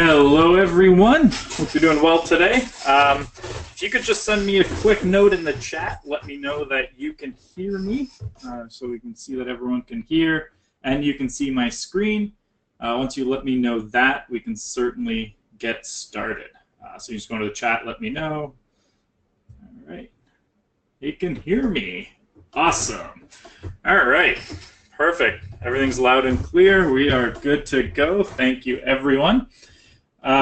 Hello, everyone. Hope you're doing well today. If you could just send me a quick note in the chat, let me know that you can hear me, so we can see that everyone can hear, and you can see my screen. Once you let me know that, we can certainly get started. So you just go into the chat, let me know. All right. You can hear me. Awesome. All right. Perfect. Everything's loud and clear. We are good to go. Thank you, everyone.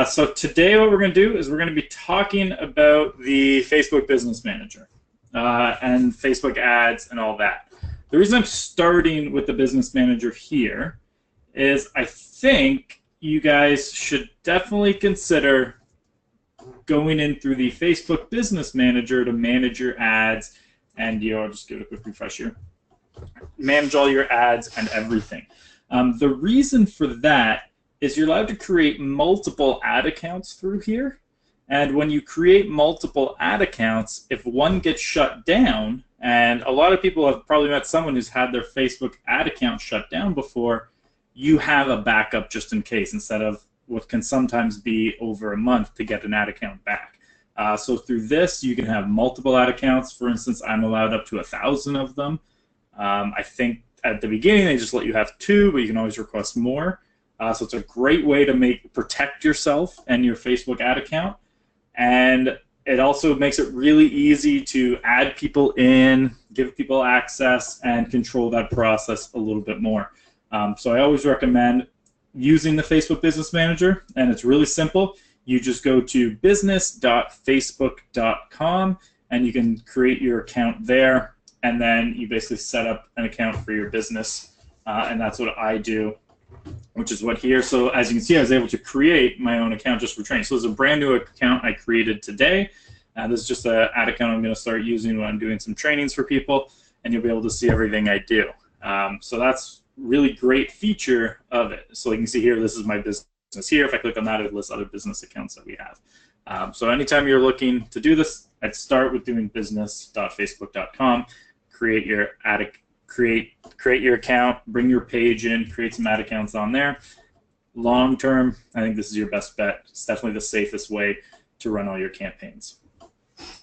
So today what we're going to do is we're going to be talking about the Facebook Business Manager and Facebook ads and all that. The reason I'm starting with the Business Manager here is I think you guys should definitely consider going in through the Facebook Business Manager to manage your ads and I'll just give it a quick refresh here. Manage all your ads and everything. The reason for that is you're allowed to create multiple ad accounts through here. And when you create multiple ad accounts, if one gets shut down, and a lot of people have probably met someone who's had their Facebook ad account shut down before, you have a backup just in case, instead of what can sometimes be over a month to get an ad account back. So through this, you can have multiple ad accounts. For instance, I'm allowed up to 1,000 of them. I think at the beginning they just let you have 2, but you can always request more. So it's a great way to protect yourself and your Facebook ad account. And it also makes it really easy to add people in, give people access, and control that process a little bit more. So I always recommend using the Facebook Business Manager, and it's really simple. You just go to business.facebook.com, and you can create your account there, and then you basically set up an account for your business, and that's what I do, which is what here. So as you can see, I was able to create my own account just for training. So this is a brand new account I created today. This is just an ad account I'm going to start using when I'm doing some trainings for people, and you'll be able to see everything I do. So that's really great feature of it. So you can see here, this is my business here. If I click on that, it lists other business accounts that we have. So anytime you're looking to do this, I'd start with doing business.facebook.com, create your ad, create your account, bring your page in, create some ad accounts on there. Long term, I think this is your best bet. It's definitely the safest way to run all your campaigns.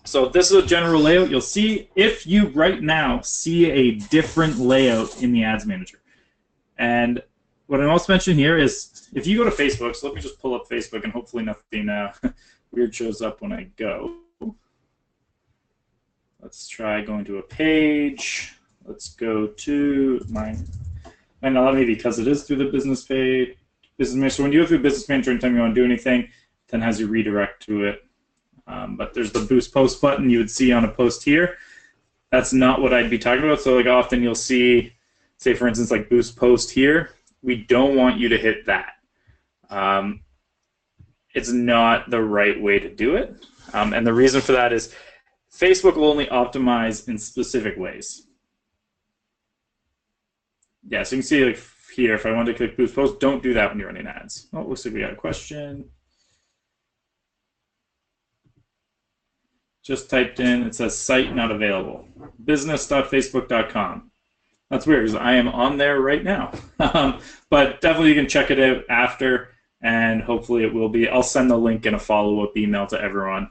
So this is a general layout you'll see. If you right now see a different layout in the Ads Manager, and what I also mention here is if you go to Facebook, so let me just pull up Facebook and hopefully nothing weird shows up when I go. Let's try going to a page. Let's go to mine. And allow me, because it is through the business page, business manager. So when you go through business manager, anytime you want to do anything, then has you redirect to it. But there's the boost post button you would see on a post here. That's not what I'd be talking about. So like often you'll see, say for instance, like boost post here. We don't want you to hit that. It's not the right way to do it. And the reason for that is Facebook will only optimize in specific ways. Yeah, so you can see like here, if I wanted to click boost post, don't do that when you're running ads. Oh, it looks like we got a question. Just typed in, it says site not available. Business.facebook.com. That's weird because I am on there right now. But definitely you can check it out after, and hopefully it will be. I'll send the link in a follow-up email to everyone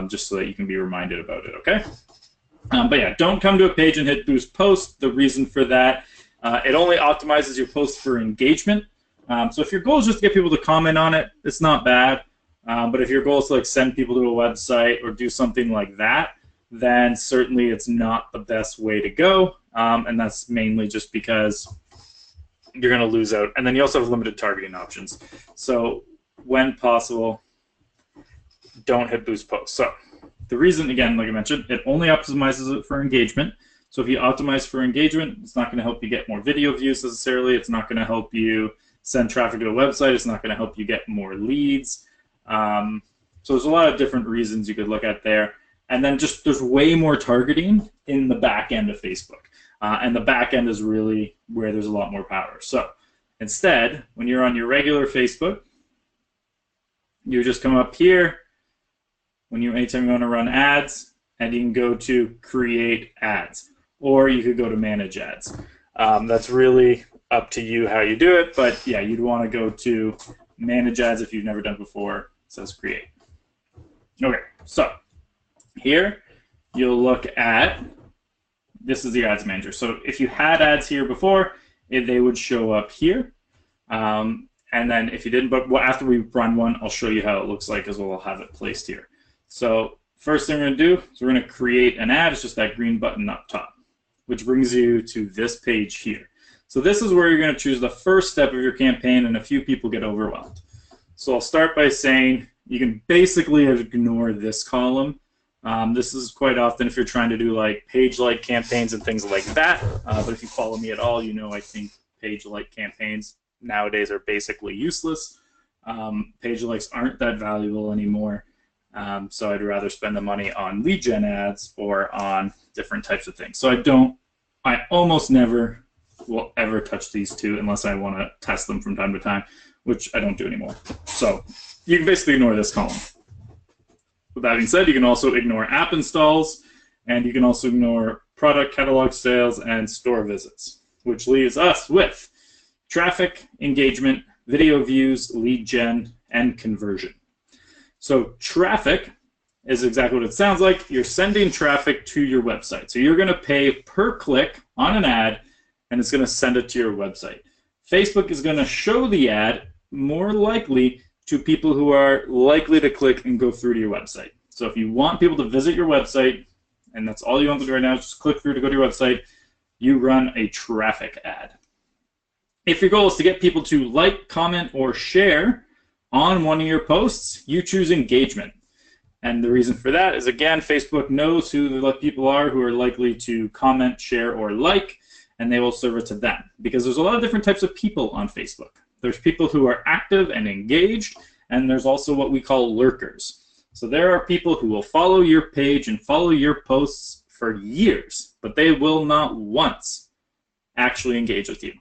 just so that you can be reminded about it, okay? But yeah, don't come to a page and hit boost post. The reason for that, it only optimizes your post for engagement. So if your goal is just to get people to comment on it, it's not bad. But if your goal is to like send people to a website or do something like that, then certainly it's not the best way to go. And that's mainly just because you're going to lose out. And then you also have limited targeting options. So when possible, don't hit boost post. So the reason, again, like I mentioned, it only optimizes it for engagement. So if you optimize for engagement, it's not going to help you get more video views necessarily. It's not going to help you send traffic to a website. It's not going to help you get more leads. So there's a lot of different reasons you could look at there. And then just there's way more targeting in the back end of Facebook. And the back end is really where there's a lot more power. So instead, when you're on your regular Facebook, you just come up here anytime you want to run ads, and you can go to create ads, or you could go to manage ads. That's really up to you how you do it, but yeah, you'd want to go to manage ads if you've never done it before. It says create. Okay, so here you'll look at, this is the ads manager. So if you had ads here before, they would show up here. And then if you didn't, but after we run one, I'll show you how it looks like as well. I'll have it placed here. So first thing we're going to do is we're going to create an ad. It's just that green button up top, which brings you to this page here. So this is where you're going to choose the first step of your campaign, and a few people get overwhelmed. So I'll start by saying you can basically ignore this column. This is quite often if you're trying to do like page-like campaigns and things like that. But if you follow me at all, you know I think page-like campaigns nowadays are basically useless. Page likes aren't that valuable anymore. So I'd rather spend the money on lead gen ads or on different types of things. So I almost never will ever touch these two unless I want to test them from time to time, which I don't do anymore. So you can basically ignore this column. With that being said, you can also ignore app installs, and you can also ignore product catalog sales and store visits, which leaves us with traffic, engagement, video views, lead gen, and conversion. So traffic is exactly what it sounds like. You're sending traffic to your website. So you're going to pay per click on an ad, and it's going to send it to your website. Facebook is going to show the ad more likely to people who are likely to click and go through to your website. So if you want people to visit your website, and that's all you want to do right now, is just click through to go to your website, you run a traffic ad. If your goal is to get people to like, comment, or share on one of your posts, you choose engagement. And the reason for that is, again, Facebook knows who the people are who are likely to comment, share, or like, and they will serve it to them. Because there's a lot of different types of people on Facebook. There's people who are active and engaged, and there's also what we call lurkers. So there are people who will follow your page and follow your posts for years, but they will not once actually engage with you.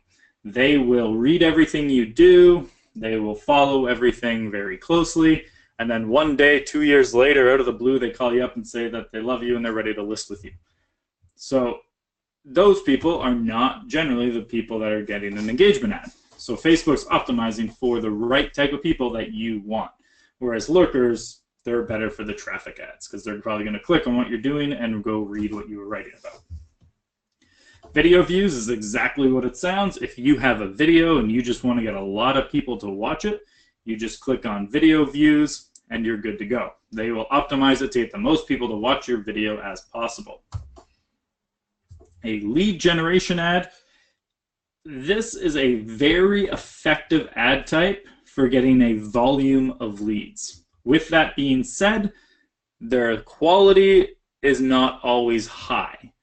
They will read everything you do, they will follow everything very closely, and then one day, 2 years later, out of the blue, they call you up and say that they love you and they're ready to list with you. So those people are not generally the people that are getting an engagement ad. So Facebook's optimizing for the right type of people that you want. Whereas lurkers, they're better for the traffic ads because they're probably going to click on what you're doing and go read what you were writing about. Video views is exactly what it sounds. If you have a video and you just want to get a lot of people to watch it, you just click on video views and you're good to go. They will optimize it to get the most people to watch your video as possible. A lead generation ad. This is a very effective ad type for getting a volume of leads. With that being said, their quality is not always high.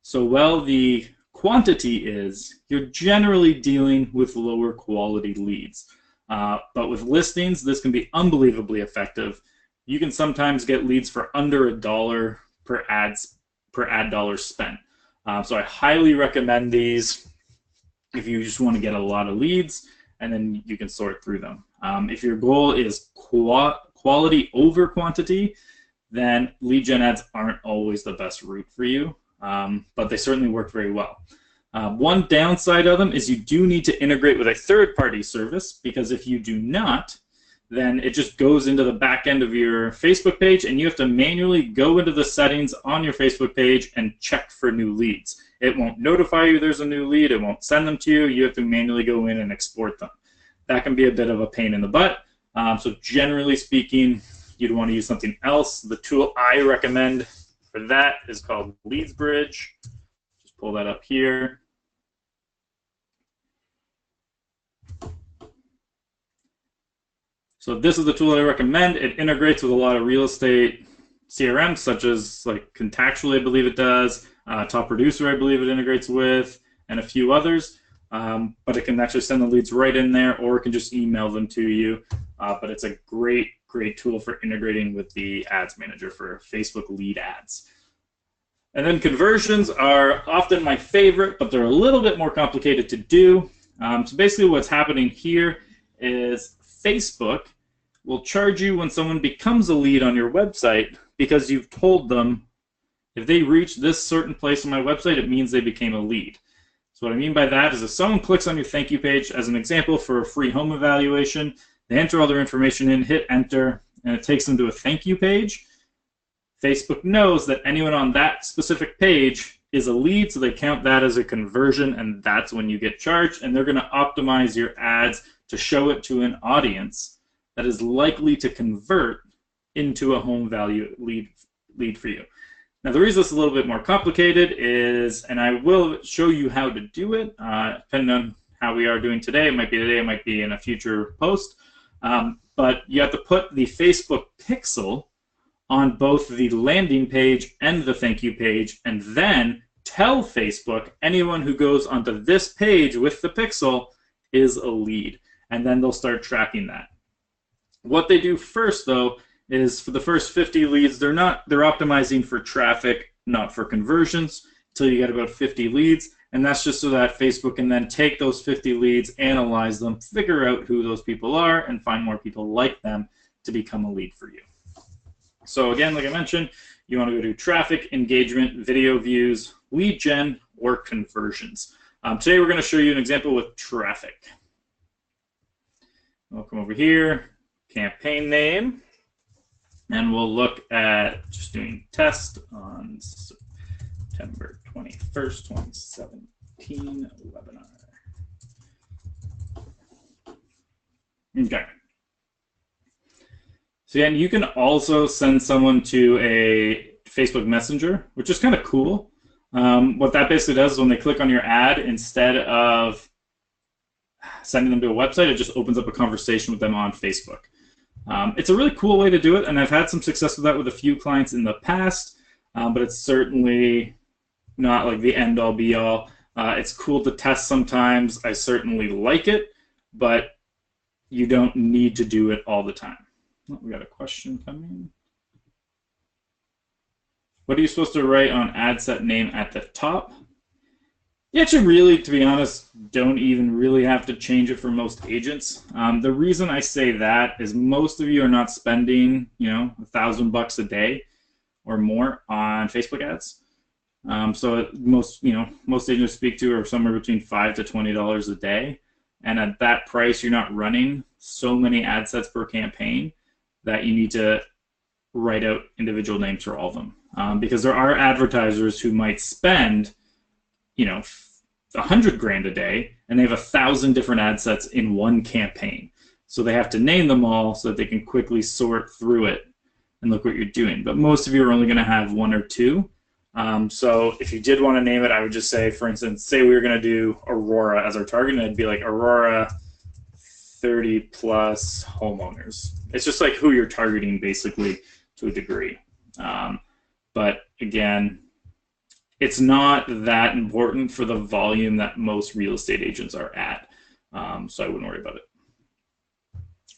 So while the quantity is, you're generally dealing with lower quality leads. But with listings, this can be unbelievably effective. You can sometimes get leads for under $1 per ad dollar spent. So I highly recommend these if you just want to get a lot of leads, and then you can sort through them. If your goal is quality over quantity, then lead gen ads aren't always the best route for you, but they certainly work very well. One downside of them is you do need to integrate with a third-party service, because if you do not, then it just goes into the back end of your Facebook page, and you have to manually go into the settings on your Facebook page and check for new leads. It won't notify you there's a new lead. It won't send them to you. You have to manually go in and export them. That can be a bit of a pain in the butt. So generally speaking, you'd want to use something else. The tool I recommend for that is called LeadsBridge. Just pull that up here. So this is the tool that I recommend. It integrates with a lot of real estate CRMs, such as like Contactually, I believe it does. Top Producer, I believe it integrates with, and a few others. But it can actually send the leads right in there, or it can just email them to you. But it's a great tool for integrating with the Ads Manager for Facebook lead ads. And then conversions are often my favorite, but they're a little bit more complicated to do. So basically what's happening here is Facebook will charge you when someone becomes a lead on your website because you've told them, if they reach this certain place on my website, it means they became a lead. So what I mean by that is if someone clicks on your thank you page, as an example for a free home evaluation, They enter all their information in, hit enter, and it takes them to a thank you page. Facebook knows that anyone on that specific page is a lead, so they count that as a conversion, and that's when you get charged, and they're going to optimize your ads to show it to an audience that is likely to convert into a home value lead for you. Now, the reason it's a little bit more complicated is, and I will show you how to do it, depending on how we are doing today. It might be today, it might be in a future post, but you have to put the Facebook pixel on both the landing page and the thank you page, and then tell Facebook anyone who goes onto this page with the pixel is a lead, and then they'll start tracking that. What they do first, though, is for the first 50 leads, they're optimizing for traffic, not for conversions, until you get about 50 leads, and that's just so that Facebook can then take those 50 leads, analyze them, figure out who those people are, and find more people like them to become a lead for you. So again, like I mentioned, you want to go to traffic, engagement, video views, lead gen, or conversions. Today we're going to show you an example with traffic. We'll come over here, campaign name, and we'll look at just doing test on September 21st, 2017 webinar. Okay. So yeah, and you can also send someone to a Facebook Messenger, which is kind of cool. What that basically does is when they click on your ad, instead of sending them to a website, it just opens up a conversation with them on Facebook. It's a really cool way to do it, and I've had some success with that with a few clients in the past, but it's certainly not like the end-all, be-all. It's cool to test sometimes. I certainly like it, but you don't need to do it all the time. Oh, we got a question coming. What are you supposed to write on ad set name at the top? You actually really, to be honest, don't even really have to change it for most agents. The reason I say that is most of you are not spending, $1,000 a day or more on Facebook ads. So most agents speak to are somewhere between $5 to $20 a day, and at that price, you're not running so many ad sets per campaign that you need to write out individual names for all of them. Because there are advertisers who might spend, $100,000 a day, and they have 1,000 different ad sets in one campaign. So they have to name them all so that they can quickly sort through it and look what you're doing. But most of you are only going to have one or two. So if you did want to name it, I would just say, for instance, say we were going to do Aurora as our target, and it'd be like Aurora 30 plus homeowners. It's just like who you're targeting basically to a degree. But again, it's not that important for the volume that most real estate agents are at. So I wouldn't worry about it.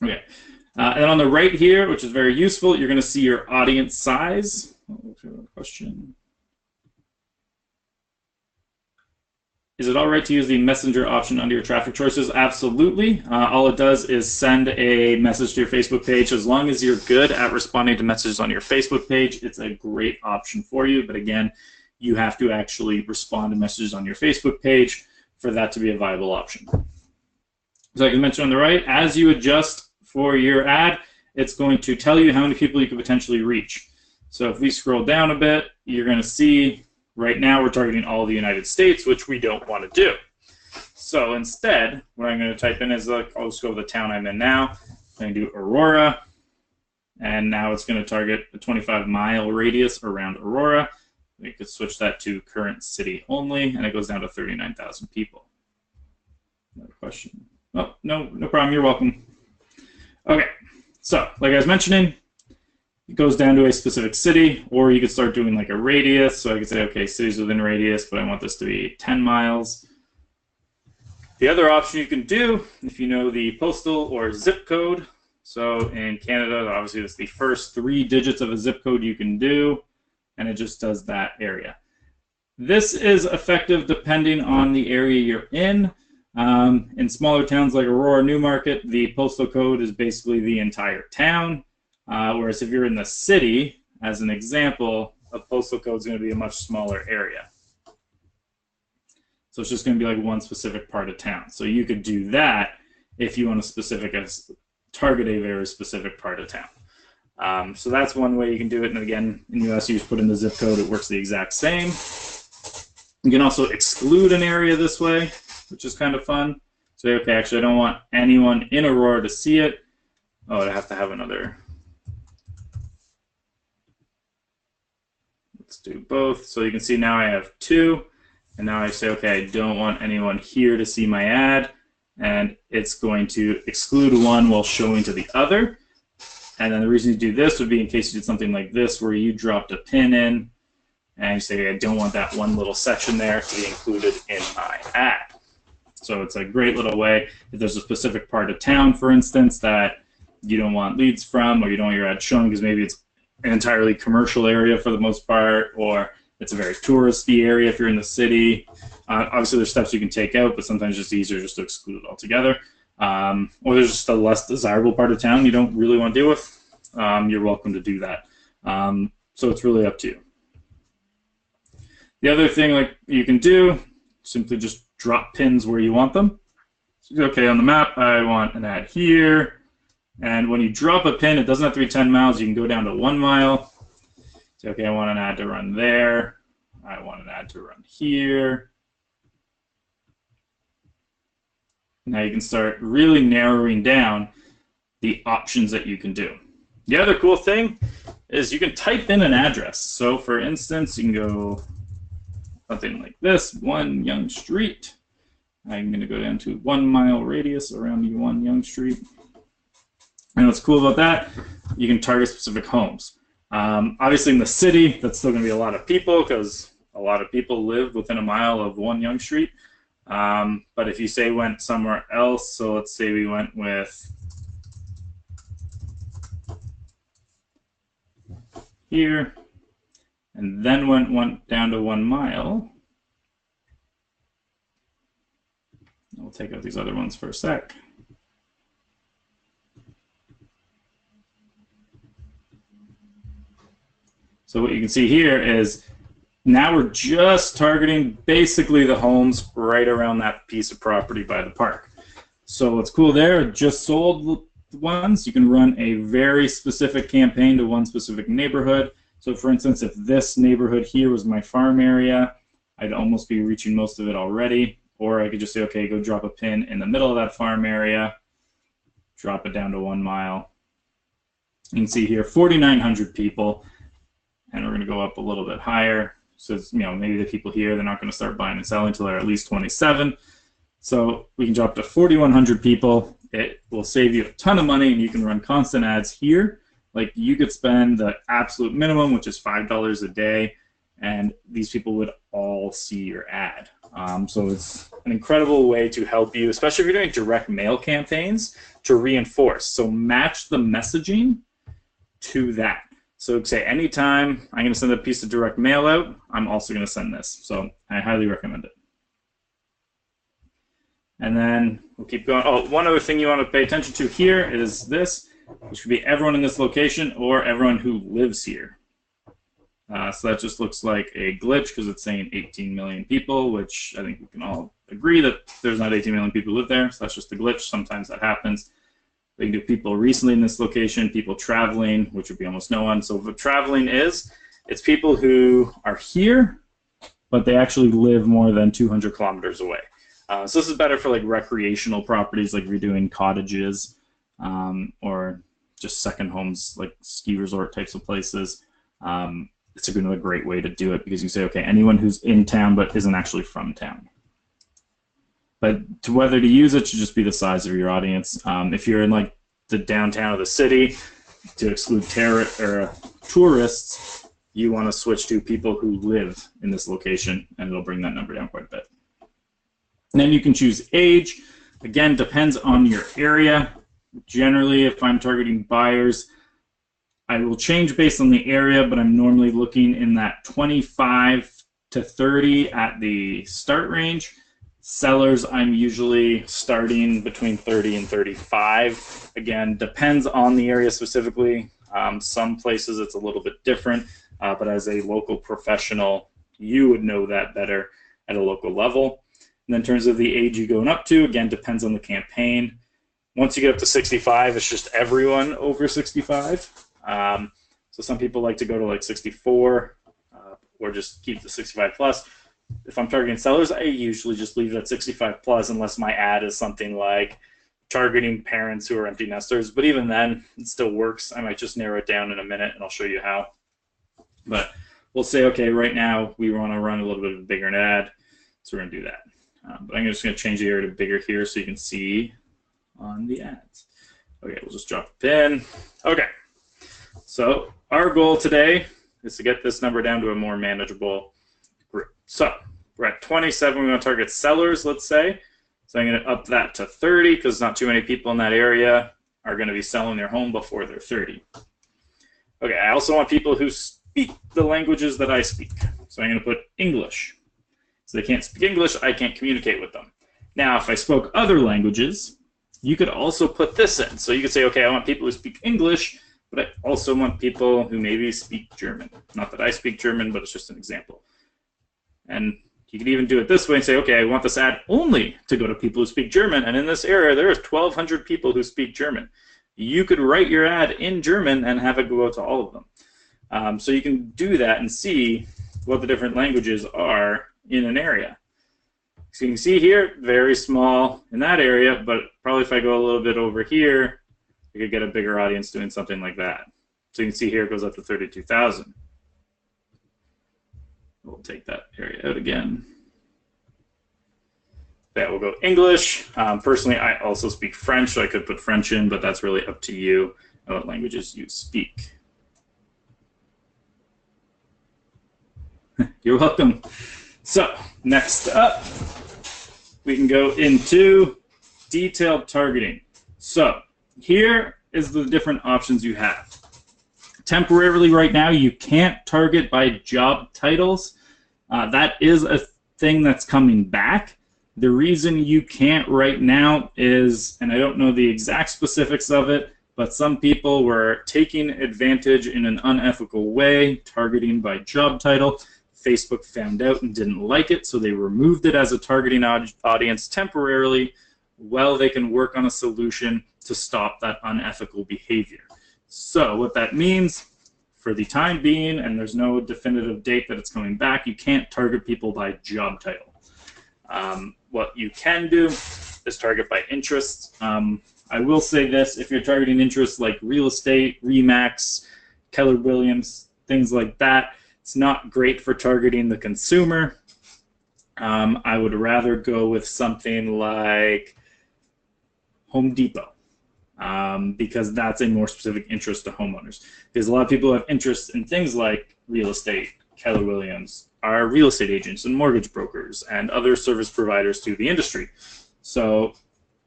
Okay. And then on the right here, which is very useful, you're going to see your audience size. Question. Is it all right to use the messenger option under your traffic choices? Absolutely. All it does is send a message to your Facebook page. As long as you're good at responding to messages on your Facebook page, it's a great option for you. But again, you have to actually respond to messages on your Facebook page for that to be a viable option. So like I mentioned on the right, as you adjust for your ad, it's going to tell you how many people you could potentially reach. So if we scroll down a bit, you're going to see right now we're targeting all the United States, which we don't want to do. So instead, what I'm going to type in is, I'll just go with the town I'm in now. I'm going to do Aurora, and now it's going to target a 25-mile radius around Aurora. We could switch that to current city only, and it goes down to 39,000 people. Another question? Oh, no problem. You're welcome. Okay, so like I was mentioning, it goes down to a specific city, or you could start doing like a radius. So I could say, okay, cities within radius, but I want this to be 10 miles. The other option you can do, if you know the postal or zip code, so in Canada, obviously that's the first 3 digits of a zip code you can do, and it just does that area. This is effective depending on the area you're in. In smaller towns like Aurora, Newmarket, the postal code is basically the entire town. Whereas if you're in the city, as an example, a postal code is going to be a much smaller area. So it's just going to be like one specific part of town. So you could do that if you want to target a very specific part of town. So that's one way you can do it. And again, in the US, you just put in the zip code. It works the exact same. You can also exclude an area this way, which is kind of fun. So, okay, actually, I don't want anyone in Aurora to see it. Oh, I have to have another. Let's do both. So you can see now I have 2. And now I say, okay, I don't want anyone here to see my ad. And it's going to exclude one while showing to the other. And then the reason you do this would be in case you did something like this where you dropped a pin in and you say, I don't want that one little section there to be included in my ad. So it's a great little way. If there's a specific part of town, for instance, that you don't want leads from, or you don't want your ad shown because maybe it's an entirely commercial area for the most part, or it's a very touristy area if you're in the city. Obviously, there's steps you can take out, but sometimes it's easier just to exclude it altogether. Or there's just a less desirable part of town you don't really want to deal with. You're welcome to do that. So it's really up to you. The other thing like you can do, simply just drop pins where you want them. So, okay, on the map, I want an ad here. And when you drop a pin, it doesn't have to be 10 miles. You can go down to 1 mile. So, okay, I want an ad to run there. I want an ad to run here. Now you can start really narrowing down the options that you can do. The other cool thing is you can type in an address. So, for instance, you can go something like this, 1 Yonge Street. I'm going to go down to 1 mile radius around 1 Yonge Street. And what's cool about that, you can target specific homes. Obviously in the city, that's still going to be a lot of people because a lot of people live within a mile of 1 Yonge Street. But if you say went somewhere else, so let's say we went with here, and then went down to 1 mile. We'll take out these other ones for a sec. So what you can see here is now we're just targeting basically the homes right around that piece of property by the park. So what's cool there, just sold ones. You can run a very specific campaign to one specific neighborhood. So for instance, if this neighborhood here was my farm area, I'd almost be reaching most of it already. Or I could just say, okay, go drop a pin in the middle of that farm area, drop it down to 1 mile. You can see here, 4,900 people. And we're going to go up a little bit higher. So, maybe the people here, they're not going to start buying and selling until they're at least 27. So we can drop to 4,100 people. It will save you a ton of money, and you can run constant ads here. Like, you could spend the absolute minimum, which is $5 a day, and these people would all see your ad. So it's an incredible way to help you, especially if you're doing direct mail campaigns, to reinforce. So match the messaging to that. So say anytime I'm going to send a piece of direct mail out, I'm also going to send this. So I highly recommend it. And then we'll keep going. Oh, one other thing you want to pay attention to here is this, which could be everyone in this location or everyone who lives here. So that just looks like a glitch because it's saying 18 million people, which I think we can all agree that there's not 18 million people who live there. So that's just a glitch. Sometimes that happens. We can do people recently in this location, people traveling, which would be almost no one. So what traveling is, it's people who are here, but they actually live more than 200 kilometers away. So this is better for like recreational properties, like if you're doing cottages or just second homes, like ski resort types of places. It's a great way to do it because you say, okay, anyone who's in town but isn't actually from town. But whether to use it should just be the size of your audience. If you're in like the downtown of the city, to exclude tourists, you want to switch to people who live in this location, and it'll bring that number down quite a bit. And then you can choose age. Again, depends on your area. Generally, if I'm targeting buyers, I will change based on the area, but I'm normally looking in that 25 to 30 at the start range. Sellers, I'm usually starting between 30 and 35. Again, depends on the area specifically. Some places it's a little bit different, but as a local professional, you would know that better at a local level. And then in terms of the age you're going up to, again, depends on the campaign. Once you get up to 65, it's just everyone over 65. So some people like to go to like 64 or just keep the 65 plus. If I'm targeting sellers, I usually just leave it at 65 plus unless my ad is something like targeting parents who are empty nesters. But even then, it still works. I might just narrow it down in a minute and I'll show you how. But we'll say, okay, right now we want to run a little bit of a bigger ad, so we're going to do that. But I'm just going to change the area to bigger here so you can see on the ads. Okay, we'll just drop a pin. Okay, so our goal today is to get this number down to a more manageable group. So we're at 27. We want to target sellers, let's say. So I'm going to up that to 30 because not too many people in that area are going to be selling their home before they're 30. Okay, I also want people who speak the languages that I speak. So I'm going to put English. So they can't speak English, I can't communicate with them. Now, if I spoke other languages, you could also put this in. So you could say, okay, I want people who speak English, but I also want people who maybe speak German. Not that I speak German, but it's just an example. And you could even do it this way and say, okay, I want this ad only to go to people who speak German, and in this area there are 1,200 people who speak German. You could write your ad in German and have it go out to all of them. So you can do that and see what the different languages are in an area. So you can see here, very small in that area, but probably if I go a little bit over here, I could get a bigger audience doing something like that. So you can see here it goes up to 32,000. We'll take that area out again. That will go English. Personally, I also speak French, so I could put French in, but that's really up to you and what languages you speak. You're welcome. So next up, we can go into detailed targeting. So here is the different options you have. Temporarily right now, you can't target by job titles. That is a thing that's coming back. The reason you can't right now is, and I don't know the exact specifics of it, but some people were taking advantage in an unethical way, targeting by job title. Facebook found out and didn't like it, so they removed it as a targeting audience temporarily while they can work on a solution to stop that unethical behavior. So what that means, for the time being, and there's no definitive date that it's coming back, you can't target people by job title. What you can do is target by interests. I will say this, if you're targeting interests like real estate, RE/MAX, Keller Williams, things like that, it's not great for targeting the consumer. I would rather go with something like Home Depot. Because that's a more specific interest to homeowners. Because a lot of people have interest in things like real estate. Keller Williams are real estate agents and mortgage brokers and other service providers to the industry. So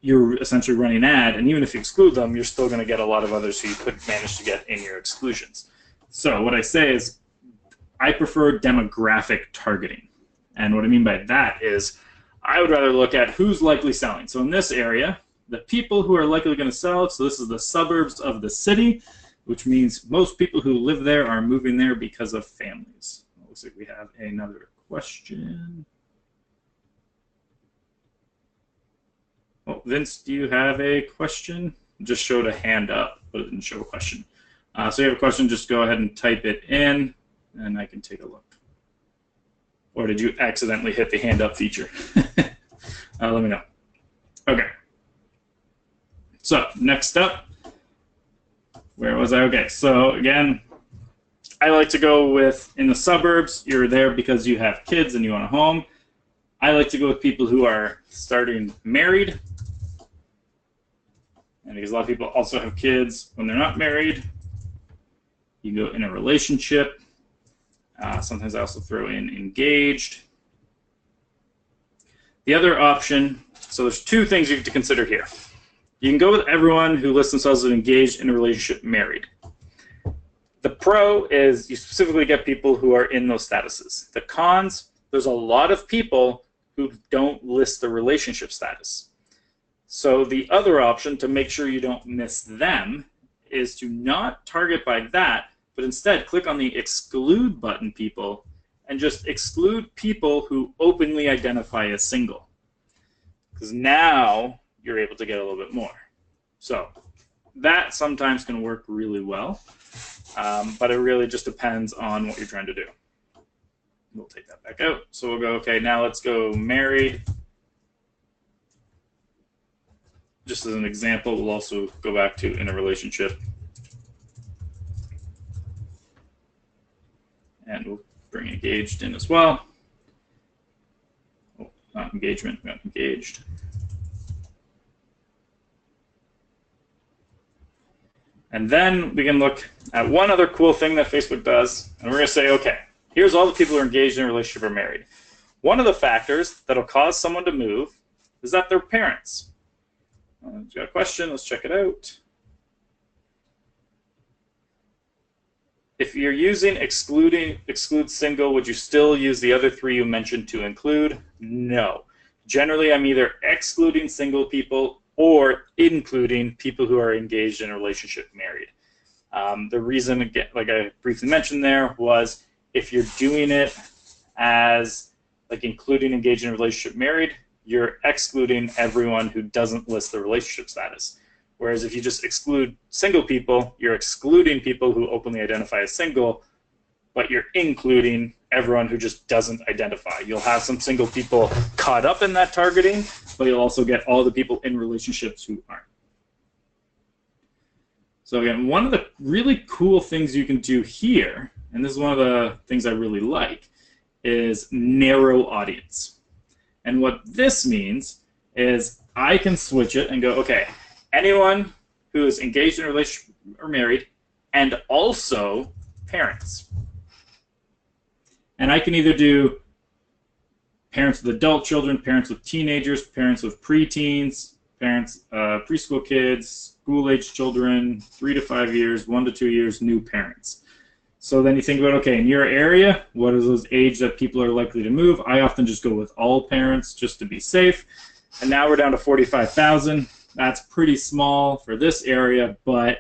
you're essentially running an ad, and even if you exclude them, you're still going to get a lot of others who you could manage to get in your exclusions. So what I say is I prefer demographic targeting. And what I mean by that is I would rather look at who's likely selling. So in this area, the people who are likely going to sell, so this is the suburbs of the city, which means most people who live there are moving there because of families. Looks like we have another question. Oh, Vince, do you have a question? It just showed a hand up, but it didn't show a question. So you have a question, just go ahead and type it in, and I can take a look. Or did you accidentally hit the hand up feature? Let me know. Okay. So next up, where was I? Okay, so again, I like to go with, in the suburbs, you're there because you have kids and you want a home. I like to go with people who are starting married, and because a lot of people also have kids when they're not married. You go in a relationship. Sometimes I also throw in engaged. The other option, so there's two things you have to consider here. You can go with everyone who lists themselves as engaged in a relationship married. The pro is you specifically get people who are in those statuses. The cons, there's a lot of people who don't list the relationship status. So the other option to make sure you don't miss them is to not target by that, but instead click on the exclude button people and just exclude people who openly identify as single. Because now you're able to get a little bit more. So that sometimes can work really well, but it really just depends on what you're trying to do. We'll take that back out. So we'll go, okay, now let's go married. Just as an example, we'll also go back to in a relationship. And we'll bring engaged in as well. Oh, not engagement, not engaged. And then we can look at one other cool thing that Facebook does, and we're going to say, okay, here's all the people who are engaged in a relationship or married. One of the factors that'll cause someone to move is that they're parents. Got a question, let's check it out. If you're using exclude single, would you still use the other three you mentioned to include? No. Generally, I'm either excluding single people or including people who are engaged in a relationship married. The reason, again, like I briefly mentioned there, was if you're doing it as like including engaged in a relationship married, you're excluding everyone who doesn't list the relationship status. Whereas if you just exclude single people, you're excluding people who openly identify as single, but you're including everyone who just doesn't identify. You'll have some single people caught up in that targeting, but you'll also get all the people in relationships who aren't. So again, one of the really cool things you can do here, and this is one of the things I really like, is narrow audience. And what this means is I can switch it and go, okay, anyone who is engaged in a relationship or married, and also parents. And I can either do parents with adult children, parents with teenagers, parents with preteens, parents, preschool kids, school-age children, 3 to 5 years, 1 to 2 years, new parents. So then you think about, okay, in your area, what is those age that people are likely to move? I often just go with all parents just to be safe. And now we're down to 45,000. That's pretty small for this area, but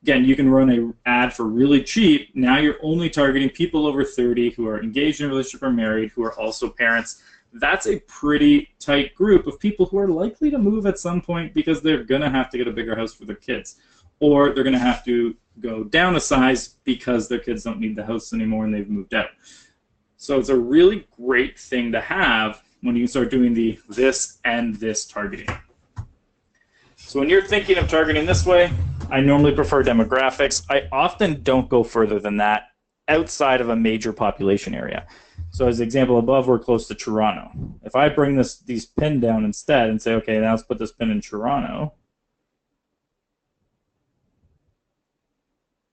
again, you can run an ad for really cheap. Now you're only targeting people over 30 who are engaged in a relationship or married, who are also parents. That's a pretty tight group of people who are likely to move at some point because they're going to have to get a bigger house for their kids. Or they're going to have to go down a size because their kids don't need the house anymore and they've moved out. So it's a really great thing to have when you start doing the this and this targeting. So when you're thinking of targeting this way, I normally prefer demographics. I often don't go further than that outside of a major population area. So as an example above, we're close to Toronto. If I bring these pin down instead and say, okay, now let's put this pin in Toronto,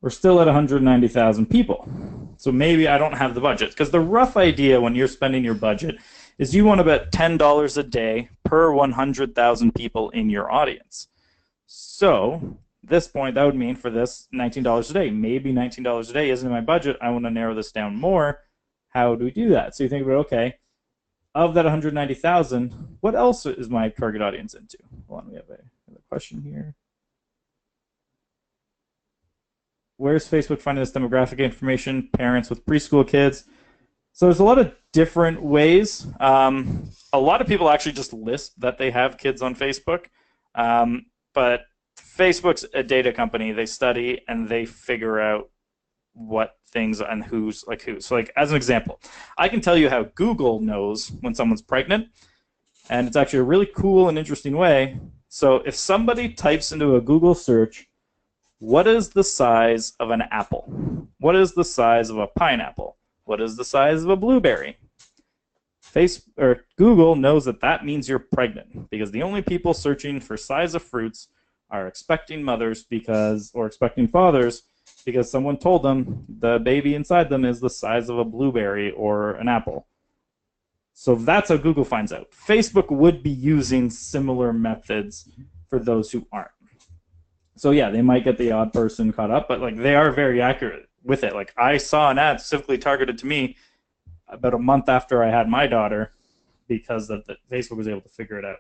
we're still at 190,000 people. So maybe I don't have the budget. Because the rough idea when you're spending your budget is you want about $10 a day per 100,000 people in your audience. So at this point, that would mean for this $19 a day. Maybe $19 a day isn't in my budget. I want to narrow this down more. How do we do that? So you think about, okay, of that 190,000, what else is my target audience into? Hold on, we have a question here. Where's Facebook finding this demographic information? Parents with preschool kids. So there's a lot of different ways. A lot of people actually just list that they have kids on Facebook. But Facebook's a data company. They study and they figure out what things and who's like who. So like as an example, I can tell you how Google knows when someone's pregnant. And it's actually a really cool and interesting way. So if somebody types into a Google search, what is the size of an apple? What is the size of a pineapple? What is the size of a blueberry? Google knows that that means you're pregnant because the only people searching for size of fruits are expecting mothers or expecting fathers because someone told them the baby inside them is the size of a blueberry or an apple. So that's how Google finds out. Facebook would be using similar methods for those who aren't. So yeah, they might get the odd person caught up, but like they are very accurate with it. Like I saw an ad specifically targeted to me about a month after I had my daughter because Facebook was able to figure it out.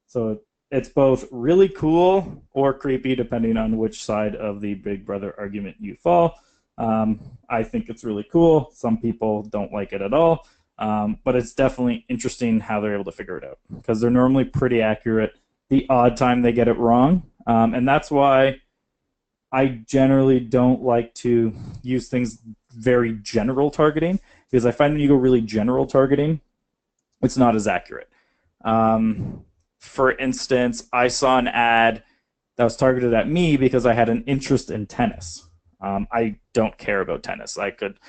So it's both really cool or creepy depending on which side of the Big Brother argument you fall. I think it's really cool. Some people don't like it at all, but it's definitely interesting how they're able to figure it out because they're normally pretty accurate. The odd time they get it wrong, And that's why I generally don't like to use things very general targeting, because I find when you go really general targeting, it's not as accurate. For instance, I saw an ad that was targeted at me because I had an interest in tennis. I don't care about tennis. I could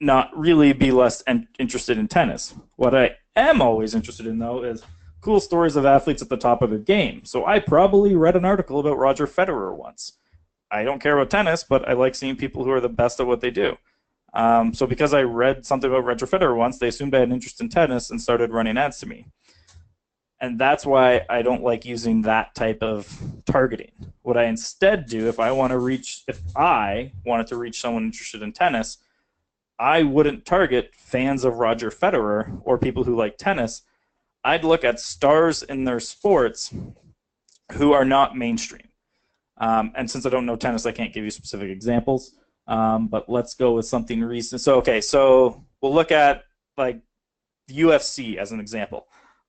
not really be less interested in tennis. What I am always interested in, though, is cool stories of athletes at the top of their game. So I probably read an article about Roger Federer once. I don't care about tennis, but I like seeing people who are the best at what they do. So because I read something about Roger Federer once, they assumed I had an interest in tennis and started running ads to me. And that's why I don't like using that type of targeting. What I instead do, if I wanted to reach someone interested in tennis, I wouldn't target fans of Roger Federer or people who like tennis. I'd look at stars in their sports who are not mainstream. And since I don't know tennis, I can't give you specific examples. But let's go with something recent. So we'll look at like UFC as an example.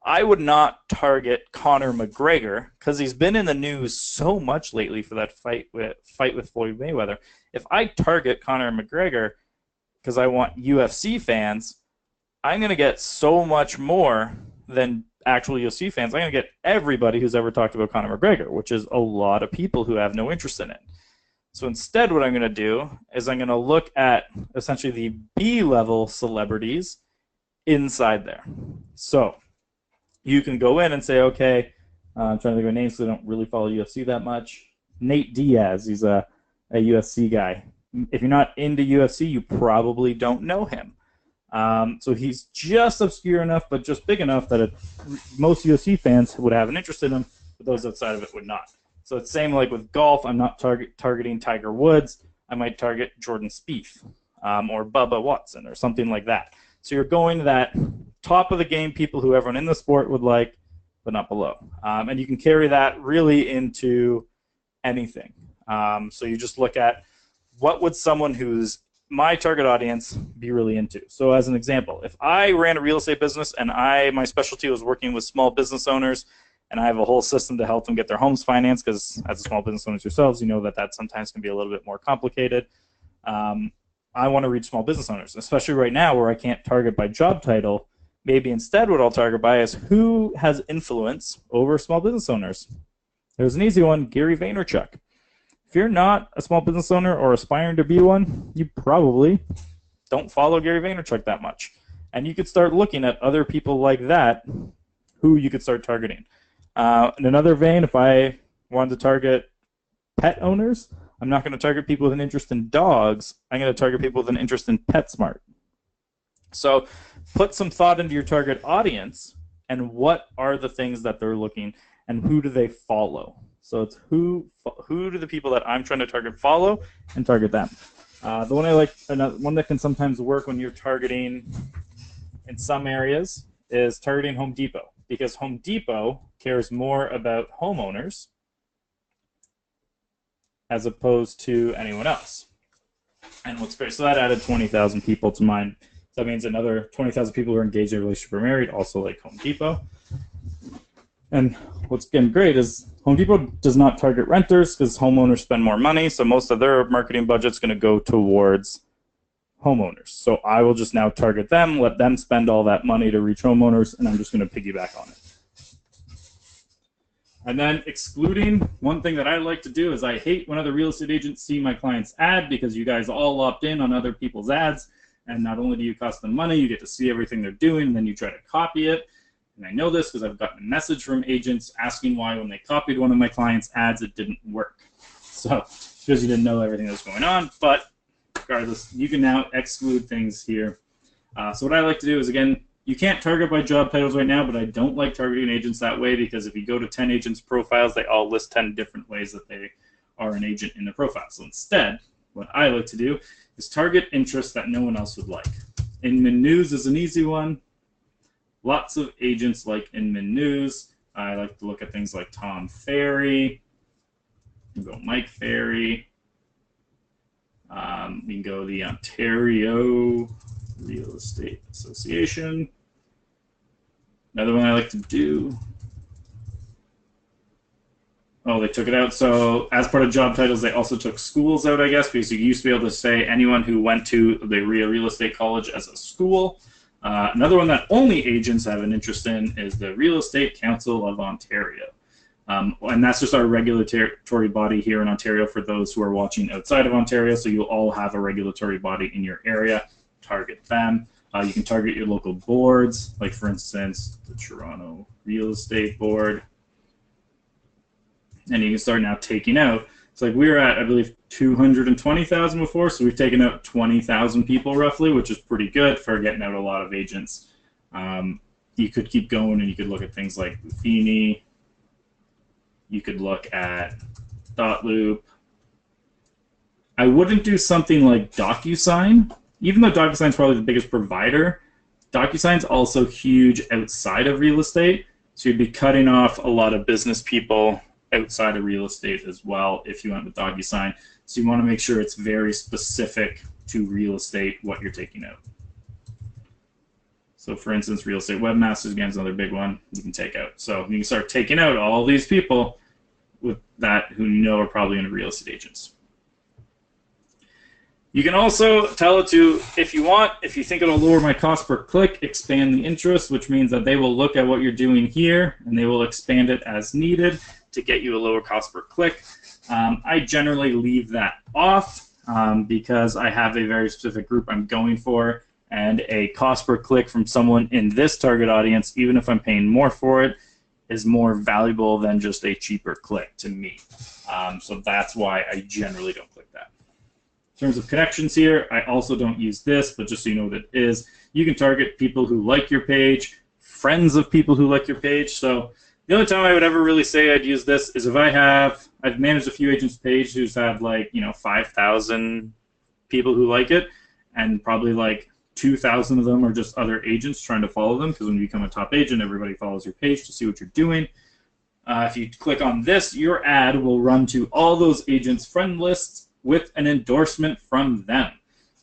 I would not target Conor McGregor because he's been in the news so much lately for that fight with Floyd Mayweather. If I target Conor McGregor because I want UFC fans, I'm going to get so much more than actual UFC fans. I'm going to get everybody who's ever talked about Conor McGregor, which is a lot of people who have no interest in it. So instead, what I'm going to do is I'm going to look at essentially the B-level celebrities inside there. So you can go in and say, okay, I'm trying to think of names because I don't really follow UFC that much. Nate Diaz, he's a UFC guy. If you're not into UFC, you probably don't know him. So he's just obscure enough, but just big enough that most UFC fans would have an interest in him, but those outside of it would not. So it's same like with golf. I'm not targeting Tiger Woods. I might target Jordan Spieth or Bubba Watson or something like that. So you're going to that top of the game people who everyone in the sport would like, but not below. And you can carry that really into anything. So you just look at what would someone who's my target audience be really into. So as an example, if I ran a real estate business and my specialty was working with small business owners and I have a whole system to help them get their homes financed, because as a small business owners yourselves, you know that sometimes can be a little bit more complicated. I want to reach small business owners, especially right now where I can't target by job title. Maybe instead what I'll target by is who has influence over small business owners. There's an easy one, Gary Vaynerchuk. If you're not a small business owner or aspiring to be one, you probably don't follow Gary Vaynerchuk that much. And you could start looking at other people like that who you could start targeting. In another vein, if I wanted to target pet owners, I'm not going to target people with an interest in dogs. I'm going to target people with an interest in PetSmart. So put some thought into your target audience and what are the things that they're looking and who do they follow. So it's who do the people that I'm trying to target follow and target them. The one I like, one that can sometimes work when you're targeting in some areas is targeting Home Depot, because Home Depot cares more about homeowners as opposed to anyone else. And what's great, so that added 20,000 people to mine. So that means another 20,000 people who are engaged in a relationship or married also like Home Depot. And what's getting great is Home Depot does not target renters because homeowners spend more money, so most of their marketing budget's going to go towards homeowners. So I will just now target them, let them spend all that money to reach homeowners, and I'm just going to piggyback on it. And then excluding, one thing that I like to do is I hate when other real estate agents see my client's ad, because you guys all opt in on other people's ads, and not only do you cost them money, you get to see everything they're doing, and then you try to copy it. And I know this because I've gotten a message from agents asking why when they copied one of my clients' ads, it didn't work. So, because you didn't know everything that was going on. But regardless, you can now exclude things here. So what I like to do is, again, you can't target by job titles right now, but I don't like targeting agents that way, because if you go to 10 agents' profiles, they all list 10 different ways that they are an agent in the profile. So instead, what I like to do is target interests that no one else would like. Inman News is an easy one. Lots of agents like Inman News. I like to look at things like Tom Ferry. We can go Mike Ferry. We can go the Ontario Real Estate Association. Another one I like to do. Oh, they took it out. So as part of job titles, they also took schools out, I guess, because you used to be able to say anyone who went to the real estate college as a school. Another one that only agents have an interest in is the Real Estate Council of Ontario. And that's just our regulatory body here in Ontario for those who are watching outside of Ontario. So you'll all have a regulatory body in your area. Target them. You can target your local boards, like for instance, the Toronto Real Estate Board. And you can start now taking out. It's like we were at, I believe, 220,000 before, so we've taken out 20,000 people roughly, which is pretty good for getting out a lot of agents. You could keep going and you could look at things like Buffini. You could look at Dotloop. I wouldn't do something like DocuSign. Even though DocuSign's probably the biggest provider, DocuSign's also huge outside of real estate, so you'd be cutting off a lot of business people outside of real estate as well if you went with DocuSign. So you want to make sure it's very specific to real estate what you're taking out. So for instance, Real Estate Webmasters, again, is another big one you can take out. So you can start taking out all these people with that who you know are probably into real estate agents. You can also tell it to, if you want, if you think it'll lower my cost per click, expand the interest, which means that they will look at what you're doing here and they will expand it as needed to get you a lower cost per click. I generally leave that off because I have a very specific group I'm going for, and a cost per click from someone in this target audience, even if I'm paying more for it, is more valuable than just a cheaper click to me. So that's why I generally don't click that. In terms of connections here, I also don't use this, but just so you know what it is, you can target people who like your page, friends of people who like your page. So the only time I would ever really say I'd use this is if I've managed a few agents' page who's have like, 5,000 people who like it, and probably like 2,000 of them are just other agents trying to follow them, because when you become a top agent, everybody follows your page to see what you're doing. If you click on this, your ad will run to all those agents' friend lists with an endorsement from them.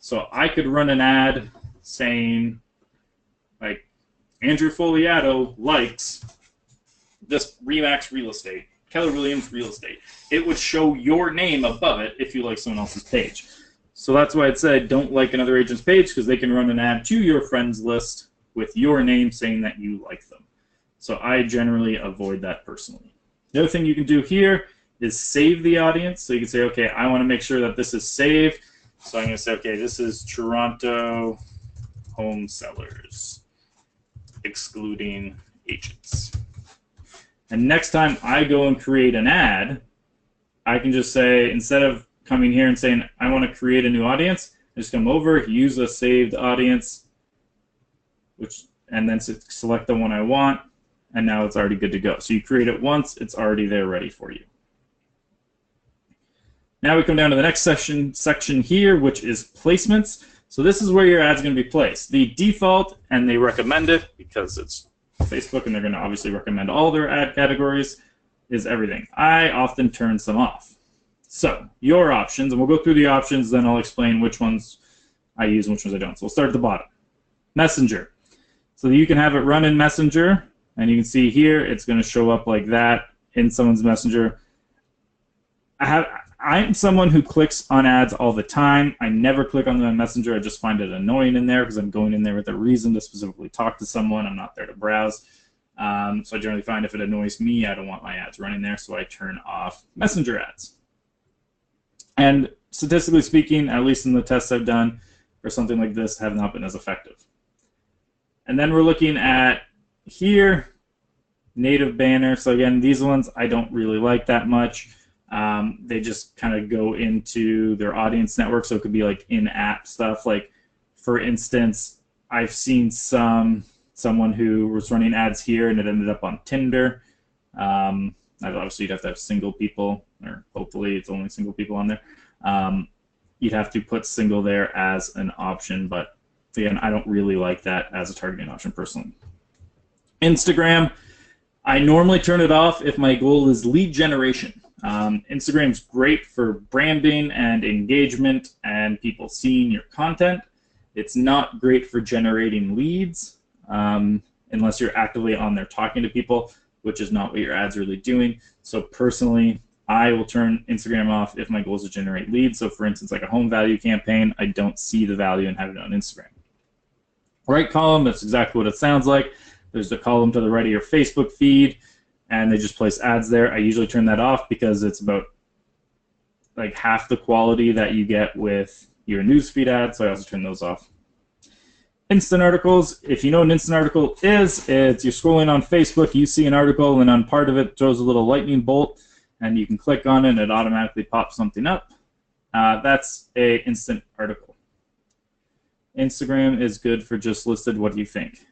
So I could run an ad saying, like, Andrew Foliato likes this Remax Real Estate, Keller Williams Real Estate. It would show your name above it if you like someone else's page. So that's why I'd say don't like another agent's page, because they can run an ad to your friends list with your name saying that you like them. So I generally avoid that personally. The other thing you can do here is save the audience. So you can say, okay, I want to make sure that this is saved. So I'm going to say, okay, this is Toronto home sellers, excluding agents. And next time I go and create an ad, I can just say, instead of coming here and saying, I want to create a new audience, I just come over, use a saved audience, and then select the one I want, and now it's already good to go. So you create it once, it's already there ready for you. Now we come down to the next section here, which is placements. So this is where your ad's going to be placed. The default, and they recommend it because it's Facebook and they're going to obviously recommend all their ad categories, is everything. I often turn some off. So your options, and we'll go through the options, then I'll explain which ones I use and which ones I don't. So we'll start at the bottom. Messenger. So you can have it run in Messenger, and you can see here it's going to show up like that in someone's Messenger. I'm someone who clicks on ads all the time. I never click on them in Messenger. I just find it annoying in there because I'm going in there with a reason to specifically talk to someone. I'm not there to browse. So I generally find if it annoys me, I don't want my ads running there, so I turn off Messenger ads. And statistically speaking, at least in the tests I've done for something like this, have not been as effective. And then we're looking at here, native banner. So again, these ones I don't really like that much. They just kind of go into their audience network, so it could be like in-app stuff. Like, for instance, I've seen someone who was running ads here and it ended up on Tinder. Obviously, you'd have to have single people, or hopefully it's only single people on there. You'd have to put single there as an option, but again, I don't really like that as a targeting option personally. Instagram, I normally turn it off if my goal is lead generation. Instagram's great for branding and engagement and people seeing your content. It's not great for generating leads unless you're actively on there talking to people. which is not what your ad's really doing. So personally, I will turn Instagram off if my goal is to generate leads. So for instance, like a home value campaign, I don't see the value in having it on Instagram. Right column, that's exactly what it sounds like. There's the column to the right of your Facebook feed, and they just place ads there. I usually turn that off because it's about like half the quality that you get with your newsfeed ads, so I also turn those off. Instant articles, if you know what an instant article is, it's you're scrolling on Facebook, you see an article, and on part of it throws a little lightning bolt, and you can click on it and it automatically pops something up. That's an instant article. Instagram is good for just listed. What do you think?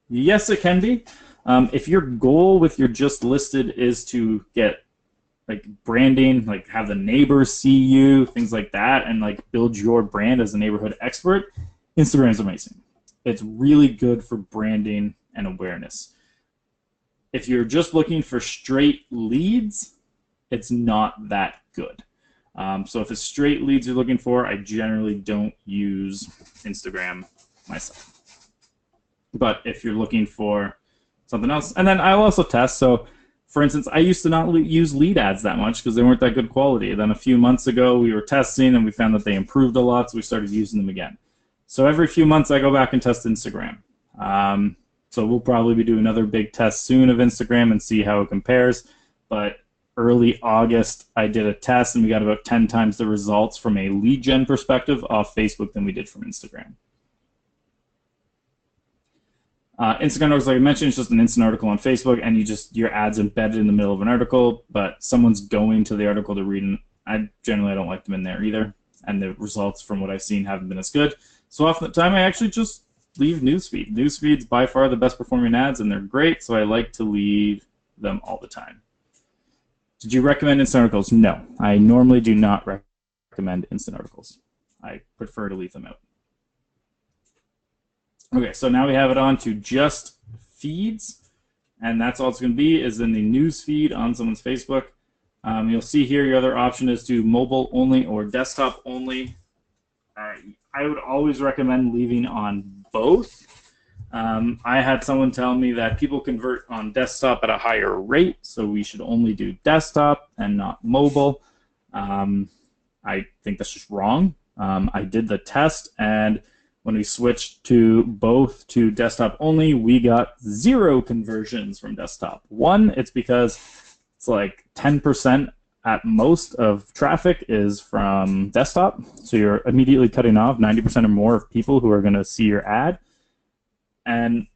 Yes, it can be. If your goal with your just listed is to get like branding, like have the neighbors see you, things like that, and like build your brand as a neighborhood expert, Instagram is amazing. It's really good for branding and awareness. If you're just looking for straight leads, it's not that good. So if it's straight leads you're looking for, I generally don't use Instagram myself. But if you're looking for something else, and then I'll also test. So for instance, I used to not use lead ads that much because they weren't that good quality. Then a few months ago, we were testing and we found that they improved a lot, so we started using them again. So every few months, I go back and test Instagram. So we'll probably be doing another big test soon of Instagram and see how it compares. But early August, I did a test, and we got about 10 times the results from a lead gen perspective off Facebook than we did from Instagram. Instagram articles, like I mentioned, is just an instant article on Facebook, and your ad's embedded in the middle of an article, but someone's going to the article to read, and I don't like them in there either, and the results from what I've seen haven't been as good. So often the time, I actually just leave newsfeed. Newsfeed's by far the best performing ads, and they're great, so I like to leave them all the time. Did you recommend instant articles? No, I normally do not recommend instant articles. I prefer to leave them out. Okay, so now we have it on to just feeds, and that's all it's going to be is in the news feed on someone's Facebook. You'll see here your other option is to mobile only or desktop only. I would always recommend leaving on both. I had someone tell me that people convert on desktop at a higher rate, so we should only do desktop and not mobile. I think that's just wrong. I did the test, and when we switched to both to desktop only, we got 0 conversions from desktop. One, it's because it's like 10% at most of traffic is from desktop, so you're immediately cutting off 90% or more of people who are going to see your ad. And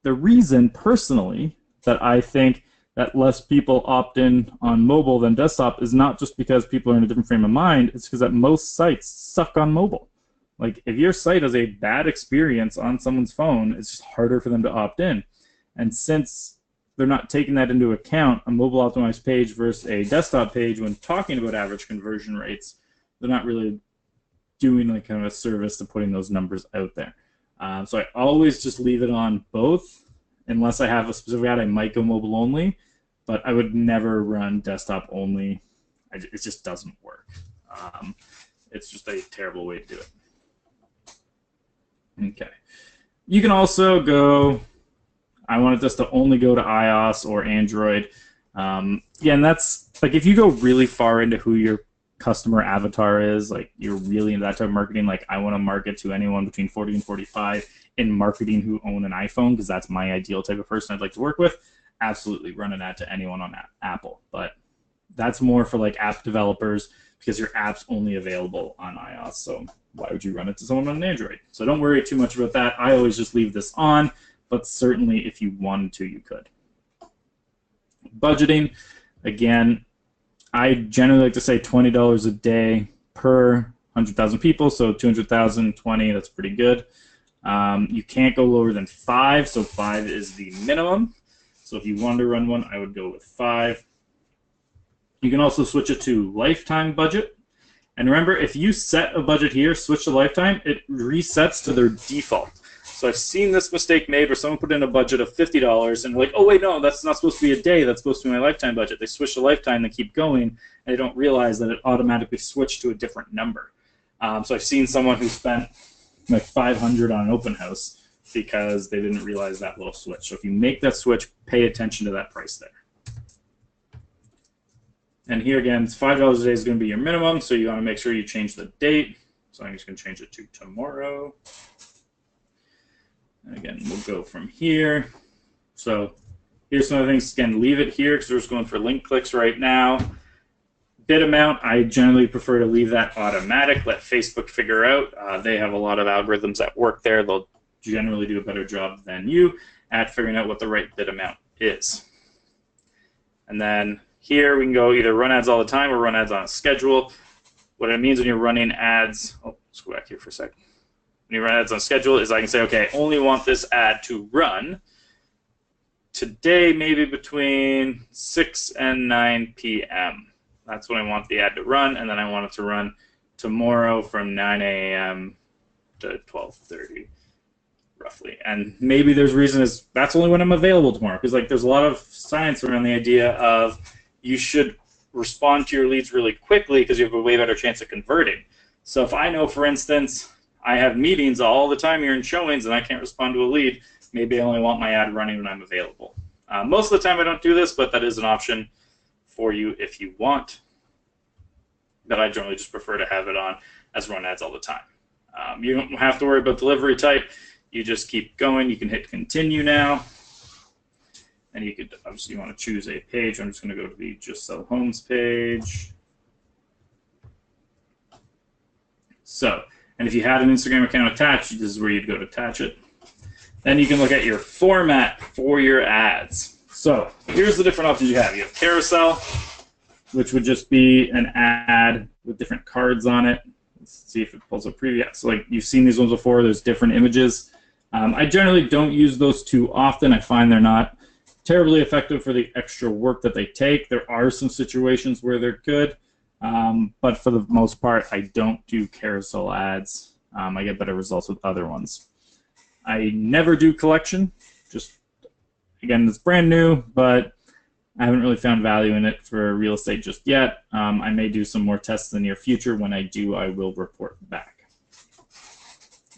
the reason, personally, that I think that less people opt in on mobile than desktop is not just because people are in a different frame of mind, it's because that most sites suck on mobile. Like, if your site has a bad experience on someone's phone, it's just harder for them to opt in. And since they're not taking that into account, a mobile optimized page versus a desktop page, when talking about average conversion rates, they're not really doing like kind of a service to putting those numbers out there. So I always just leave it on both. Unless I have a specific ad, I might go mobile only, but I would never run desktop only. It just doesn't work. It's just a terrible way to do it. Okay. You can also go, I wanted this to only go to iOS or Android. Yeah, and that's, like, if you go really far into who your customer avatar is, like, you're really into that type of marketing, like, I want to market to anyone between 40 and 45 in marketing who own an iPhone, because that's my ideal type of person I'd like to work with, absolutely run an ad to anyone on Apple. But that's more for, like, app developers, because your app's only available on iOS, so why would you run it to someone on an Android? So don't worry too much about that. I always just leave this on, but certainly if you wanted to, you could. Budgeting, again, I generally like to say $20 a day per 100,000 people, so 200,000, 20, that's pretty good. You can't go lower than 5, so 5 is the minimum. So if you wanted to run one, I would go with 5. You can also switch it to lifetime budget. And remember, if you set a budget here, switch to lifetime, it resets to their default. So I've seen this mistake made where someone put in a budget of $50 and like, oh wait, no, that's not supposed to be a day, that's supposed to be my lifetime budget. They switch to lifetime, they keep going, and they don't realize that it automatically switched to a different number. So I've seen someone who spent like $500 on an open house because they didn't realize that little switch. So if you make that switch, pay attention to that price there. And here again, it's $5 a day is going to be your minimum, so you want to make sure you change the date. So I'm just going to change it to tomorrow. And again, we'll go from here. So here's some of the things. Again, leave it here because we're just going for link clicks right now. Bid amount, I generally prefer to leave that automatic. Let Facebook figure out. They have a lot of algorithms that work there. They'll generally do a better job than you at figuring out what the right bid amount is. And then here we can go either run ads all the time or run ads on a schedule. What it means when you're running ads, let's go back here for a second. When you run ads on schedule is I can say, okay, I only want this ad to run today, maybe between 6 and 9 p.m. That's when I want the ad to run, and then I want it to run tomorrow from 9 a.m. to 12:30, roughly. And maybe there's reasons that's only when I'm available tomorrow, because like there's a lot of science around the idea of you should respond to your leads really quickly because you have a way better chance of converting. So if I know, for instance, I have meetings all the time here in showings and I can't respond to a lead, maybe I only want my ad running when I'm available. Most of the time I don't do this, but that is an option for you if you want. But I generally just prefer to have it on as run ads all the time. You don't have to worry about delivery type. You just keep going. You can hit continue now. And you could obviously want to choose a page. I'm just going to go to the Just Sell Homes page. So, and if you had an Instagram account attached, this is where you'd go to attach it. Then you can look at your format for your ads. So here's the different options you have. You have carousel, which would just be an ad with different cards on it. Let's see if it pulls up preview. So like you've seen these ones before, there's different images. I generally don't use those too often. I find they're not terribly effective for the extra work that they take. There are some situations where they're good, but for the most part, I don't do carousel ads. I get better results with other ones. I never do collection. Just, again, it's brand new, but I haven't really found value in it for real estate just yet. I may do some more tests in the near future. When I do, I will report back.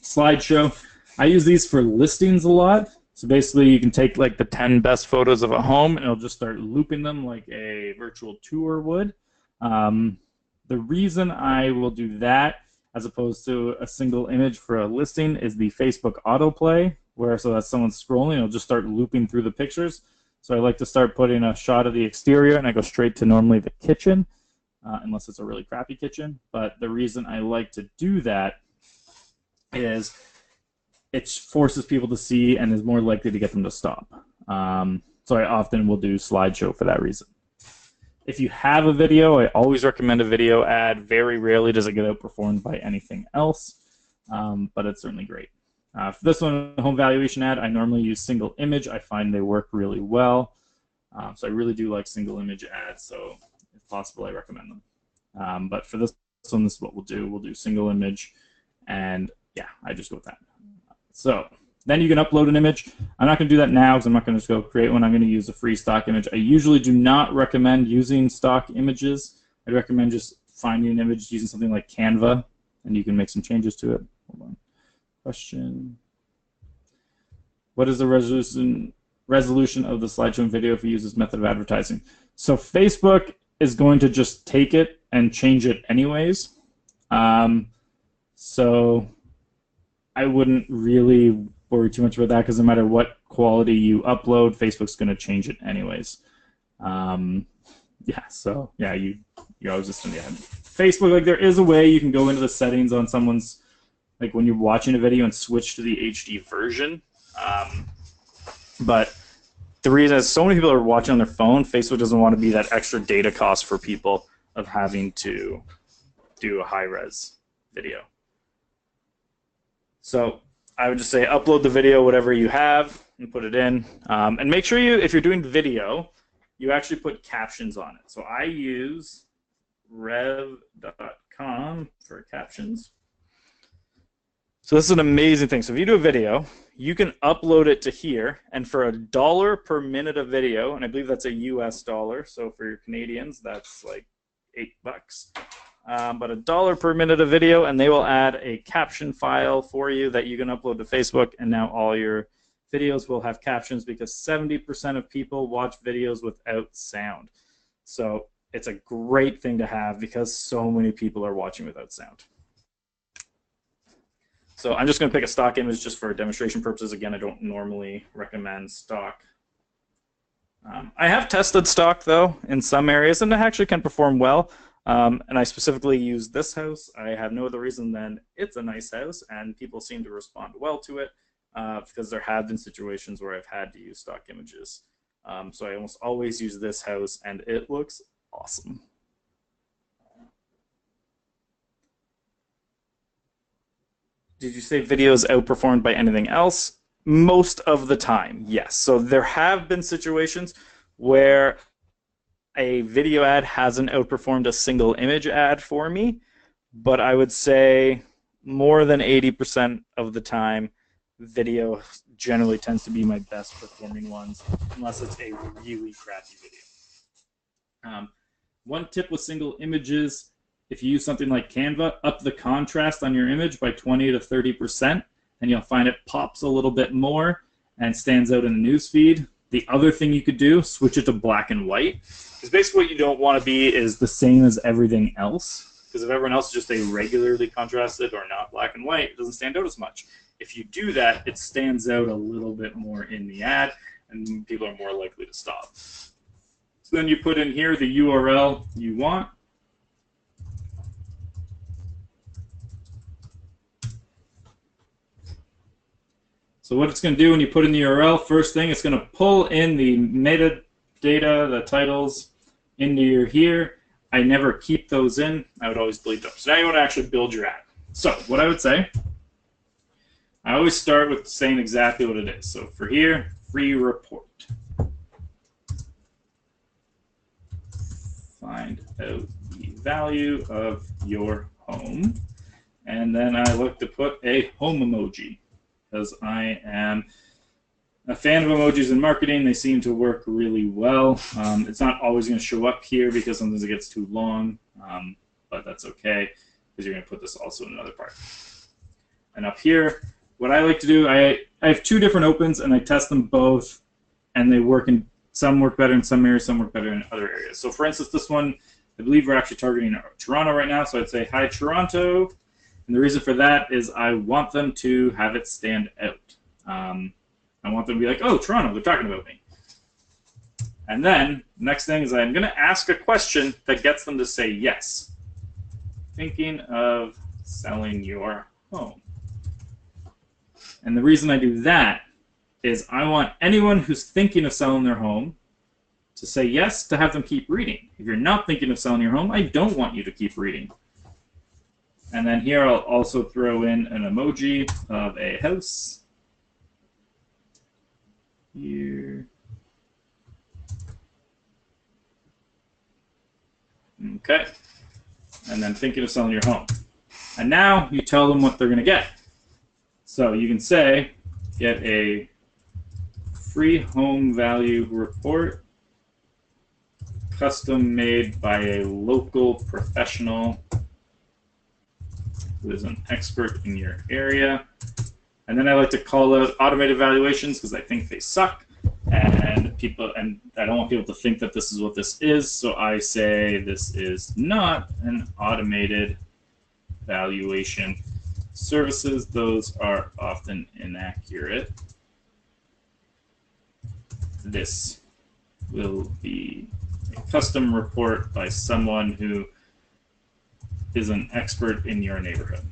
Slideshow. I use these for listings a lot. So basically, you can take like the 10 best photos of a home, and it'll just start looping them like a virtual tour would. The reason I will do that, as opposed to a single image for a listing, is the Facebook autoplay, where so as someone's scrolling, it'll just start looping through the pictures. So I like to start putting a shot of the exterior, and I go straight to normally the kitchen, unless it's a really crappy kitchen. But the reason I like to do that is it forces people to see and is more likely to get them to stop. So I often will do slideshow for that reason. If you have a video, I always recommend a video ad. Very rarely does it get outperformed by anything else, but it's certainly great. For this one, home valuation ad, I normally use single image. I find they work really well. So I really do like single image ads, so if possible, I recommend them. But for this one, this is what we'll do. We'll do single image, and yeah, I just go with that. So then you can upload an image. I'm not going to do that now because I'm not going to just go create one. I'm going to use a free stock image. I usually do not recommend using stock images. I'd recommend just finding an image using something like Canva, and you can make some changes to it. Hold on. Question. What is the resolution of the slideshow video if you use this method of advertising? So Facebook is going to just take it and change it anyways. So I wouldn't really worry too much about that because no matter what quality you upload, Facebook's going to change it anyways. Yeah, so yeah, you always just in the end. Facebook, like there is a way you can go into the settings on someone's, like when you're watching a video and switch to the HD version. But the reason is so many people are watching on their phone, Facebook doesn't want to be that extra data cost for people of having to do a high-res video. So I would just say upload the video, whatever you have, and put it in. And make sure you, if you're doing video, you actually put captions on it. So I use rev.com for captions. So this is an amazing thing. So if you do a video, you can upload it to here, and for $1 per minute of video, and I believe that's a US dollar, so for your Canadians, that's like $8. but $1 per minute of video, and they will add a caption file for you that you can upload to Facebook, and now all your videos will have captions because 70% of people watch videos without sound. So it's a great thing to have because so many people are watching without sound. So I'm just going to pick a stock image just for demonstration purposes. Again, I don't normally recommend stock. I have tested stock, though, in some areas, and it actually can perform well. And I specifically use this house. I have no other reason than it's a nice house, and people seem to respond well to it because there have been situations where I've had to use stock images. So I almost always use this house, and it looks awesome. Did you say videos outperformed by anything else? Most of the time, yes. So there have been situations where a video ad hasn't outperformed a single image ad for me, but I would say more than 80% of the time, video generally tends to be my best performing ones, unless it's a really crappy video. One tip with single images, if you use something like Canva, up the contrast on your image by 20 to 30%, and you'll find it pops a little bit more and stands out in the newsfeed. The other thing you could do, switch it to black and white. Because basically what you don't want to be is the same as everything else. Because if everyone else is just a regularly contrasted or not black and white, it doesn't stand out as much. If you do that, it stands out a little bit more in the ad, and people are more likely to stop. So then you put in here the URL you want. So what it's going to do when you put in the URL, first thing, it's going to pull in the metadata, the titles, into your here. I never keep those in. I would always delete them. So now you want to actually build your ad. So what I would say, I always start with saying exactly what it is. So for here, free report. Find out the value of your home. And then I look to put a home emoji, because I am a fan of emojis in marketing. They seem to work really well. It's not always going to show up here because sometimes it gets too long, but that's okay because you're going to put this also in another part. And up here, what I like to do, I have two different opens and I test them both, and they work in some work better in some areas, some work better in other areas. So for instance, this one, I believe we're actually targeting Toronto right now, so I'd say, hi Toronto. And the reason for that is I want them to have it stand out. I want them to be like, oh, Toronto, they're talking about me. And then, next thing is I'm going to ask a question that gets them to say yes. Thinking of selling your home. And the reason I do that is I want anyone who's thinking of selling their home to say yes, to have them keep reading. If you're not thinking of selling your home, I don't want you to keep reading. And then here I'll also throw in an emoji of a house. Here. Okay. And then thinking of selling your home. And now you tell them what they're going to get. So you can say, get a free home value report, custom made by a local professional who is an expert in your area. And then I like to call out automated valuations because I think they suck, and I don't want people to think that this is what this is, so I say this is not an automated valuation. Services, those are often inaccurate. This will be a custom report by someone who is an expert in your neighborhood.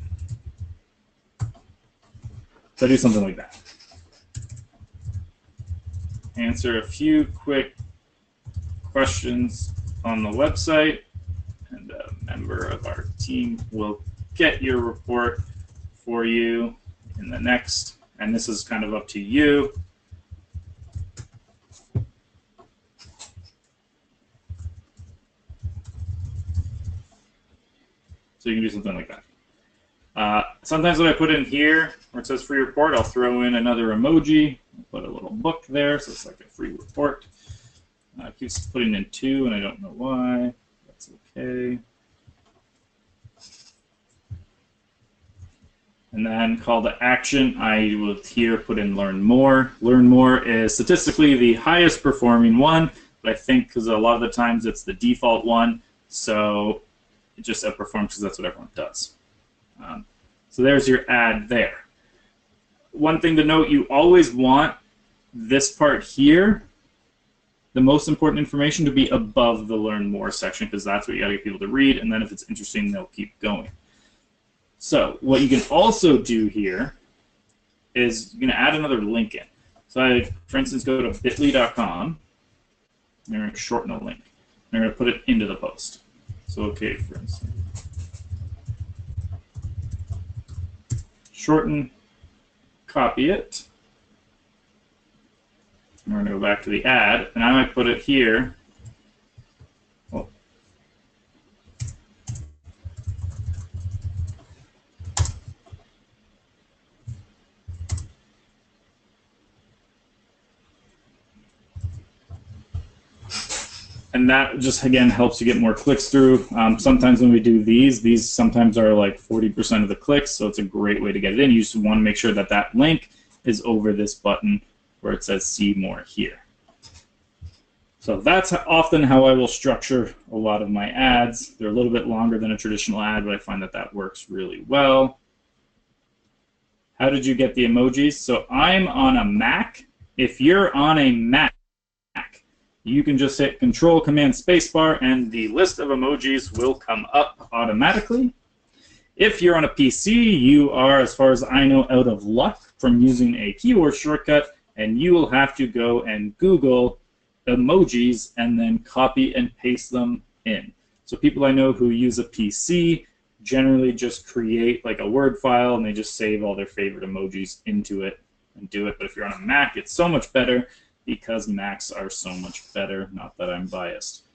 So I do something like that. Answer a few quick questions on the website, and a member of our team will get your report for you in the next, and this is kind of up to you. So you can do something like that. Sometimes when I put in here where it says free report, I'll throw in another emoji, put a little book there, so it's like a free report. It keeps putting in two, and I don't know why. That's okay. And then call to action, I will here put in learn more. Learn more is statistically the highest performing one, but I think because a lot of the times it's the default one, so it just outperforms because that's what everyone does. So there's your ad there. One thing to note, you always want this part here, the most important information, to be above the learn more section, because that's what you gotta get people to read, and then if it's interesting, they'll keep going. So what you can also do here is you're going to add another link in. So I, for instance, go to bit.ly.com, and I'm going to shorten a link. And I'm going to put it into the post. So okay, for instance, shorten, copy it. And we're going to go back to the ad, and I might put it here. Oh. And that just, again, helps you get more clicks through. Sometimes when we do these sometimes are like 40% of the clicks, so it's a great way to get it in. You just want to make sure that that link is over this button where it says see more here. So that's often how I will structure a lot of my ads. They're a little bit longer than a traditional ad, but I find that that works really well. How did you get the emojis? So I'm on a Mac. If you're on a Mac, you can just hit Control Command Spacebar and the list of emojis will come up automatically. If you're on a PC, you are, as far as I know, out of luck from using a keyboard shortcut, and you will have to go and Google emojis and then copy and paste them in. So people I know who use a PC generally just create like a Word file and they just save all their favorite emojis into it and do it. But if you're on a Mac, it's so much better because Macs are so much better. Not that I'm biased.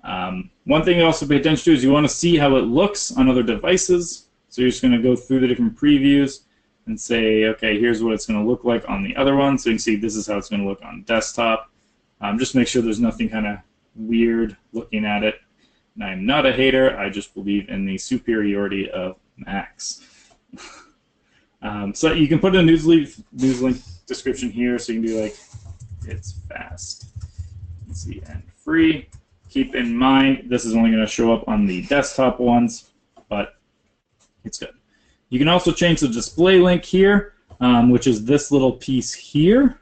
One thing you also pay attention to is you want to see how it looks on other devices. So you're just going to go through the different previews and say, okay, here's what it's going to look like on the other one. So you can see this is how it's going to look on desktop. Just make sure there's nothing kind of weird looking at it. And I'm not a hater. I just believe in the superiority of Macs. So you can put a news link description here. So you can be like, it's fast, easy, and free. Keep in mind, this is only going to show up on the desktop ones, but it's good. You can also change the display link here, which is this little piece here.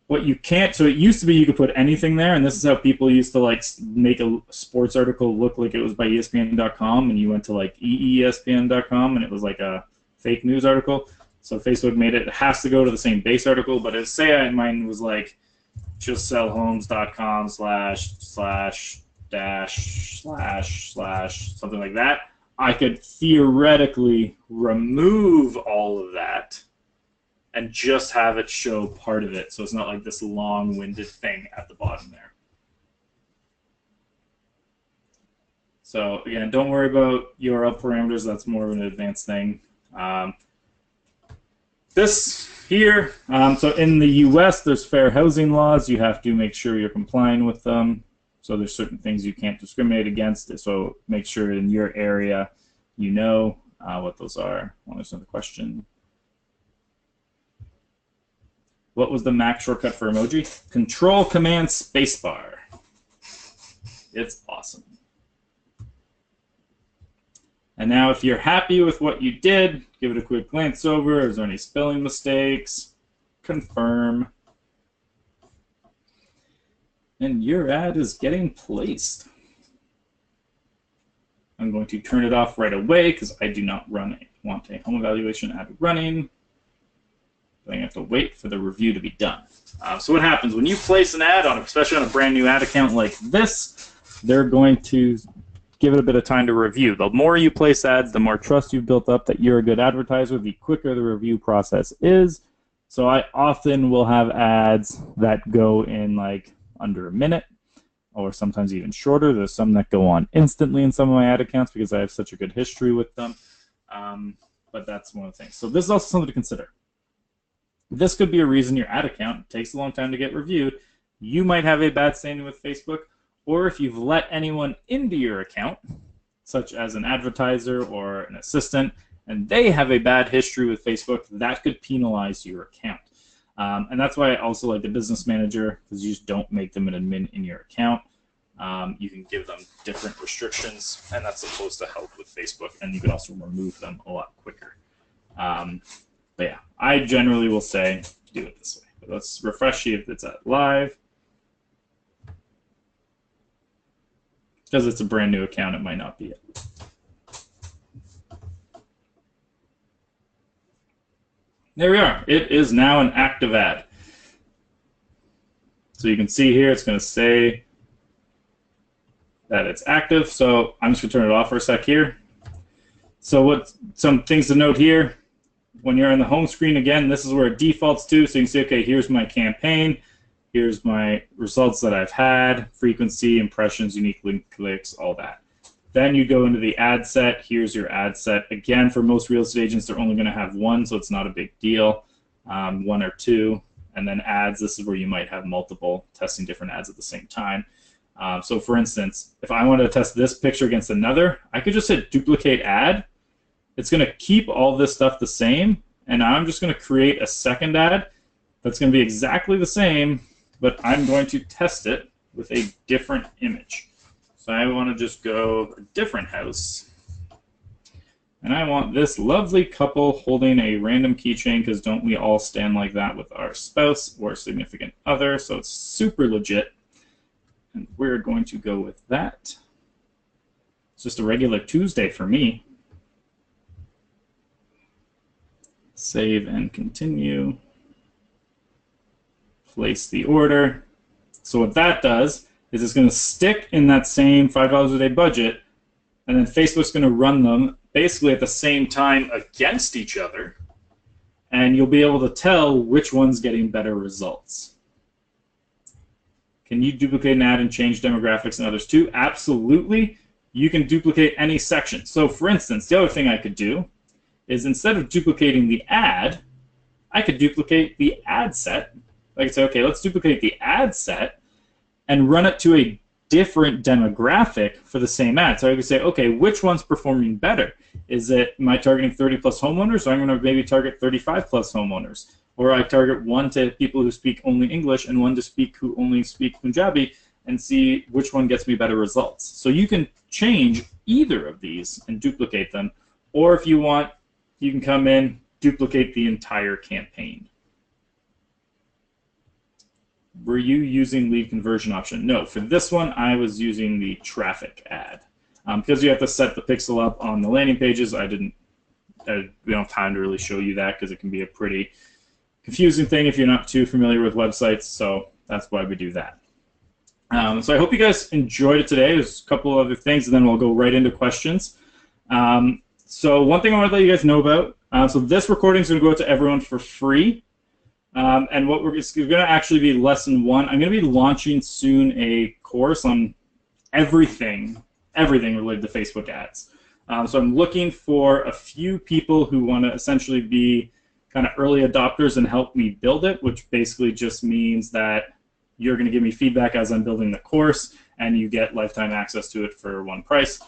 What you can't, so it used to be you could put anything there, and this is how people used to like make a sports article look like it was by ESPN.com, and you went to like EESPN.com, and it was like a fake news article. So Facebook made it has to go to the same base article, but say mine was like justsellhomes.com // something like that. I could theoretically remove all of that and just have it show part of it, so it's not like this long-winded thing at the bottom there. So again, don't worry about URL parameters. That's more of an advanced thing. This here, so in the U.S., there's fair housing laws. You have to make sure you're complying with them. So there's certain things you can't discriminate against. So make sure in your area you know what those are. Oh, there's another question. What was the Mac shortcut for emoji? Control Command Spacebar. It's awesome. And now if you're happy with what you did, give it a quick glance over. Is there any spelling mistakes? Confirm. And your ad is getting placed. I'm going to turn it off right away because I do not want a home evaluation ad running. I have to wait for the review to be done. So what happens when you place an ad on, especially on a brand new ad account like this, they're going to give it a bit of time to review. The more you place ads, the more trust you've built up that you're a good advertiser, the quicker the review process is. So I often will have ads that go in like under a minute or sometimes even shorter. There's some that go on instantly in some of my ad accounts because I have such a good history with them. But that's one of the things. So this is also something to consider. This could be a reason your ad account takes a long time to get reviewed. You might have a bad standing with Facebook, or if you've let anyone into your account, such as an advertiser or an assistant, and they have a bad history with Facebook, that could penalize your account. And that's why I also like the Business Manager, because you just don't make them an admin in your account. You can give them different restrictions, and that's supposed to help with Facebook, and you can also remove them a lot quicker. But yeah, I generally will say do it this way. But let's refresh, see if it's at live. Because it's a brand new account, it might not be it. There we are. It is now an active ad. So you can see here, it's going to say that it's active. So I'm just going to turn it off for a sec here. So some things to note here. When you're on the home screen, again, this is where it defaults to. So you can see, okay, here's my campaign. Here's my results that I've had, frequency, impressions, unique link clicks, all that. Then you go into the ad set. Here's your ad set. Again, for most real estate agents, they're only going to have one, so it's not a big deal, one or two. And then ads, this is where you might have multiple testing different ads at the same time. So for instance, if I wanted to test this picture against another, I could just hit duplicate ad. It's going to keep all this stuff the same, and I'm just going to create a second ad that's going to be exactly the same, but I'm going to test it with a different image. So I want to just go a different house. And I want this lovely couple holding a random keychain, because don't we all stand like that with our spouse or significant other? So it's super legit. And we're going to go with that. It's just a regular Tuesday for me. Save and continue. Place the order. So what that does is it's going to stick in that same $5 a day budget, and then Facebook's going to run them basically at the same time against each other, and you'll be able to tell which one's getting better results. Can you duplicate an ad and change demographics and others too? Absolutely. You can duplicate any section. So for instance, the other thing I could do is instead of duplicating the ad, I could duplicate the ad set. I could say, okay, let's duplicate the ad set and run it to a different demographic for the same ad. So I could say, okay, which one's performing better? Is it, am I targeting 30 plus homeowners, or I'm going to maybe target 35 plus homeowners? Or I target one to people who speak only English and one to speak who only speak Punjabi, and see which one gets me better results. So you can change either of these and duplicate them, or if you want, you can come in, duplicate the entire campaign. Were you using lead conversion option? No, for this one I was using the traffic ad. Because you have to set the pixel up on the landing pages, we don't have time to really show you that, because it can be a pretty confusing thing if you're not too familiar with websites, so that's why we do that. So I hope you guys enjoyed it today. There's a couple of other things, and then we'll go right into questions. So one thing I want to let you guys know about, so this recording is going to go out to everyone for free. And what it's going to actually be lesson 1. I'm going to be launching soon a course on everything related to Facebook ads. So I'm looking for a few people who want to essentially be kind of early adopters and help me build it, which basically just means that you're going to give me feedback as I'm building the course, and you get lifetime access to it for one price.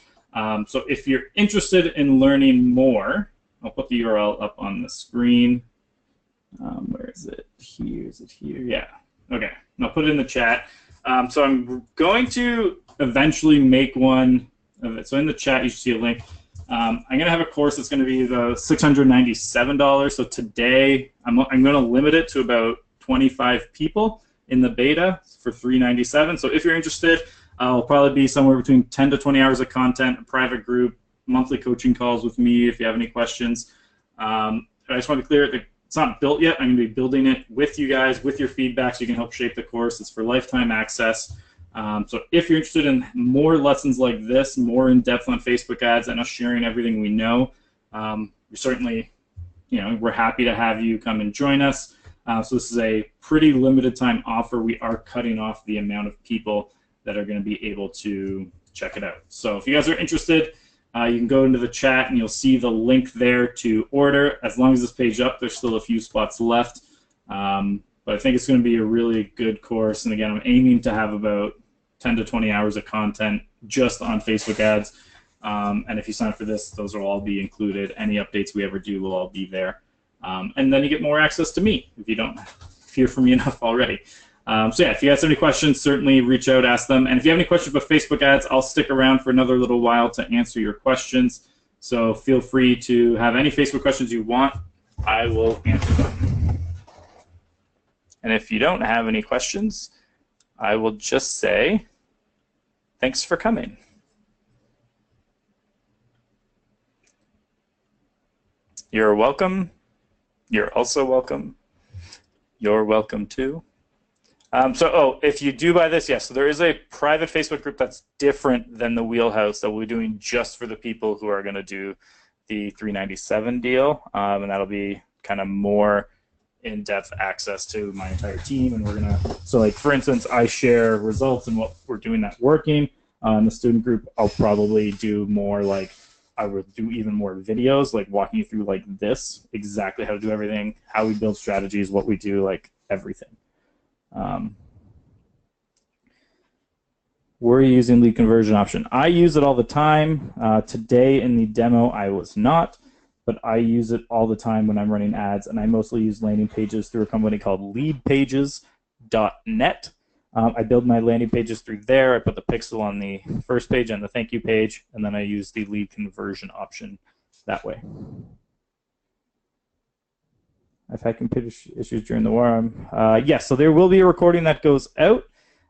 So if you're interested in learning more, I'll put the URL up on the screen. Where is it? Here, is it here? Yeah. Okay. I'll put it in the chat. So I'm going to eventually make one of it. So in the chat, you should see a link. I'm going to have a course that's going to be the $697. So today, I'm going to limit it to about 25 people in the beta for $397. So if you're interested, it'll probably be somewhere between 10 to 20 hours of content, a private group, monthly coaching calls with me if you have any questions. I just want to be clear that it's not built yet. I'm going to be building it with you guys, with your feedback, so you can help shape the course. It's for lifetime access. So if you're interested in more lessons like this, more in depth on Facebook ads, and us sharing everything we know, we're certainly, we're happy to have you come and join us. So this is a pretty limited time offer. We are cutting off the amount of people that are going to be able to check it out. So if you guys are interested, you can go into the chat and you'll see the link there to order. As long as this page is up, there's still a few spots left. But I think it's going to be a really good course. And again, I'm aiming to have about 10 to 20 hours of content just on Facebook ads. And if you sign up for this, those will all be included. Any updates we ever do will all be there. And then you get more access to me if you don't hear from me enough already. So yeah, if you guys have any questions, certainly reach out, ask them. And if you have any questions about Facebook ads, I'll stick around for another little while to answer your questions. So feel free to have any Facebook questions you want. I will answer them. And if you don't have any questions, I will just say thanks for coming. You're welcome. You're also welcome. You're welcome too. If you do buy this, yes, so there is a private Facebook group that's different than the Wheelhouse that we'll be doing just for the people who are going to do the $397 deal, and that'll be kind of more in-depth access to my entire team. And we're gonna, so like for instance, I share results and what we're doing that's working. In the student group, I'll probably do more like, I would do even more videos, like walking you through like this, exactly how to do everything, how we build strategies, what we do, like everything. We're using lead conversion option. I use it all the time. Today in the demo, I was not, but I use it all the time when I'm running ads, and I mostly use landing pages through a company called leadpages.net. I build my landing pages through there. I put the pixel on the first page and the thank you page, and then I use the lead conversion option that way. I've had computer issues during the war. Yes, so there will be a recording that goes out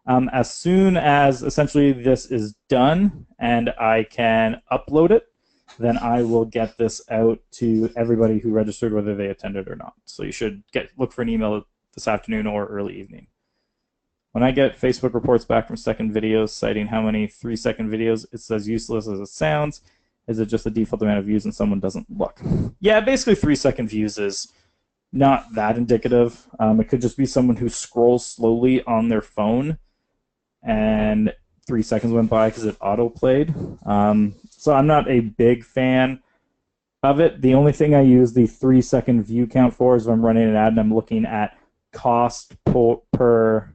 as soon as essentially this is done and I can upload it. Then I will get this out to everybody who registered, whether they attended or not. So you should look for an email this afternoon or early evening. When I get Facebook reports back from second videos citing how many 3-second videos, it says useless as it sounds. Is it just the default amount of views and someone doesn't look? Yeah, basically 3-second views is not that indicative. It could just be someone who scrolls slowly on their phone and 3 seconds went by because it auto-played. So I'm not a big fan of it. The only thing I use the 3-second view count for is when I'm running an ad and I'm looking at cost per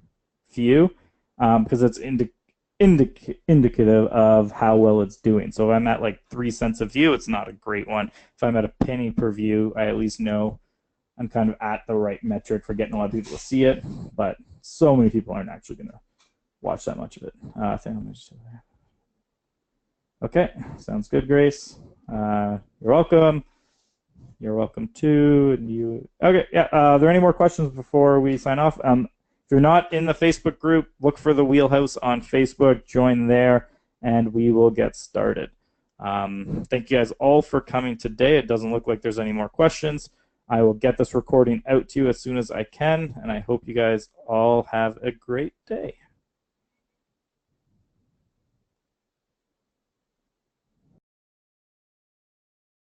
view, because it's indicative of how well it's doing. So if I'm at like 3 cents a view, it's not a great one. If I'm at a penny per view, I at least know I'm kind of at the right metric for getting a lot of people to see it. But so many people aren't actually going to watch that much of it. Okay, sounds good, Grace. You're welcome. You're welcome too. And you. Okay, yeah. Are there any more questions before we sign off? If you're not in the Facebook group, look for the Wheelhouse on Facebook. Join there, and we will get started. Thank you guys all for coming today. It doesn't look like there's any more questions. I will get this recording out to you as soon as I can, and I hope you guys all have a great day.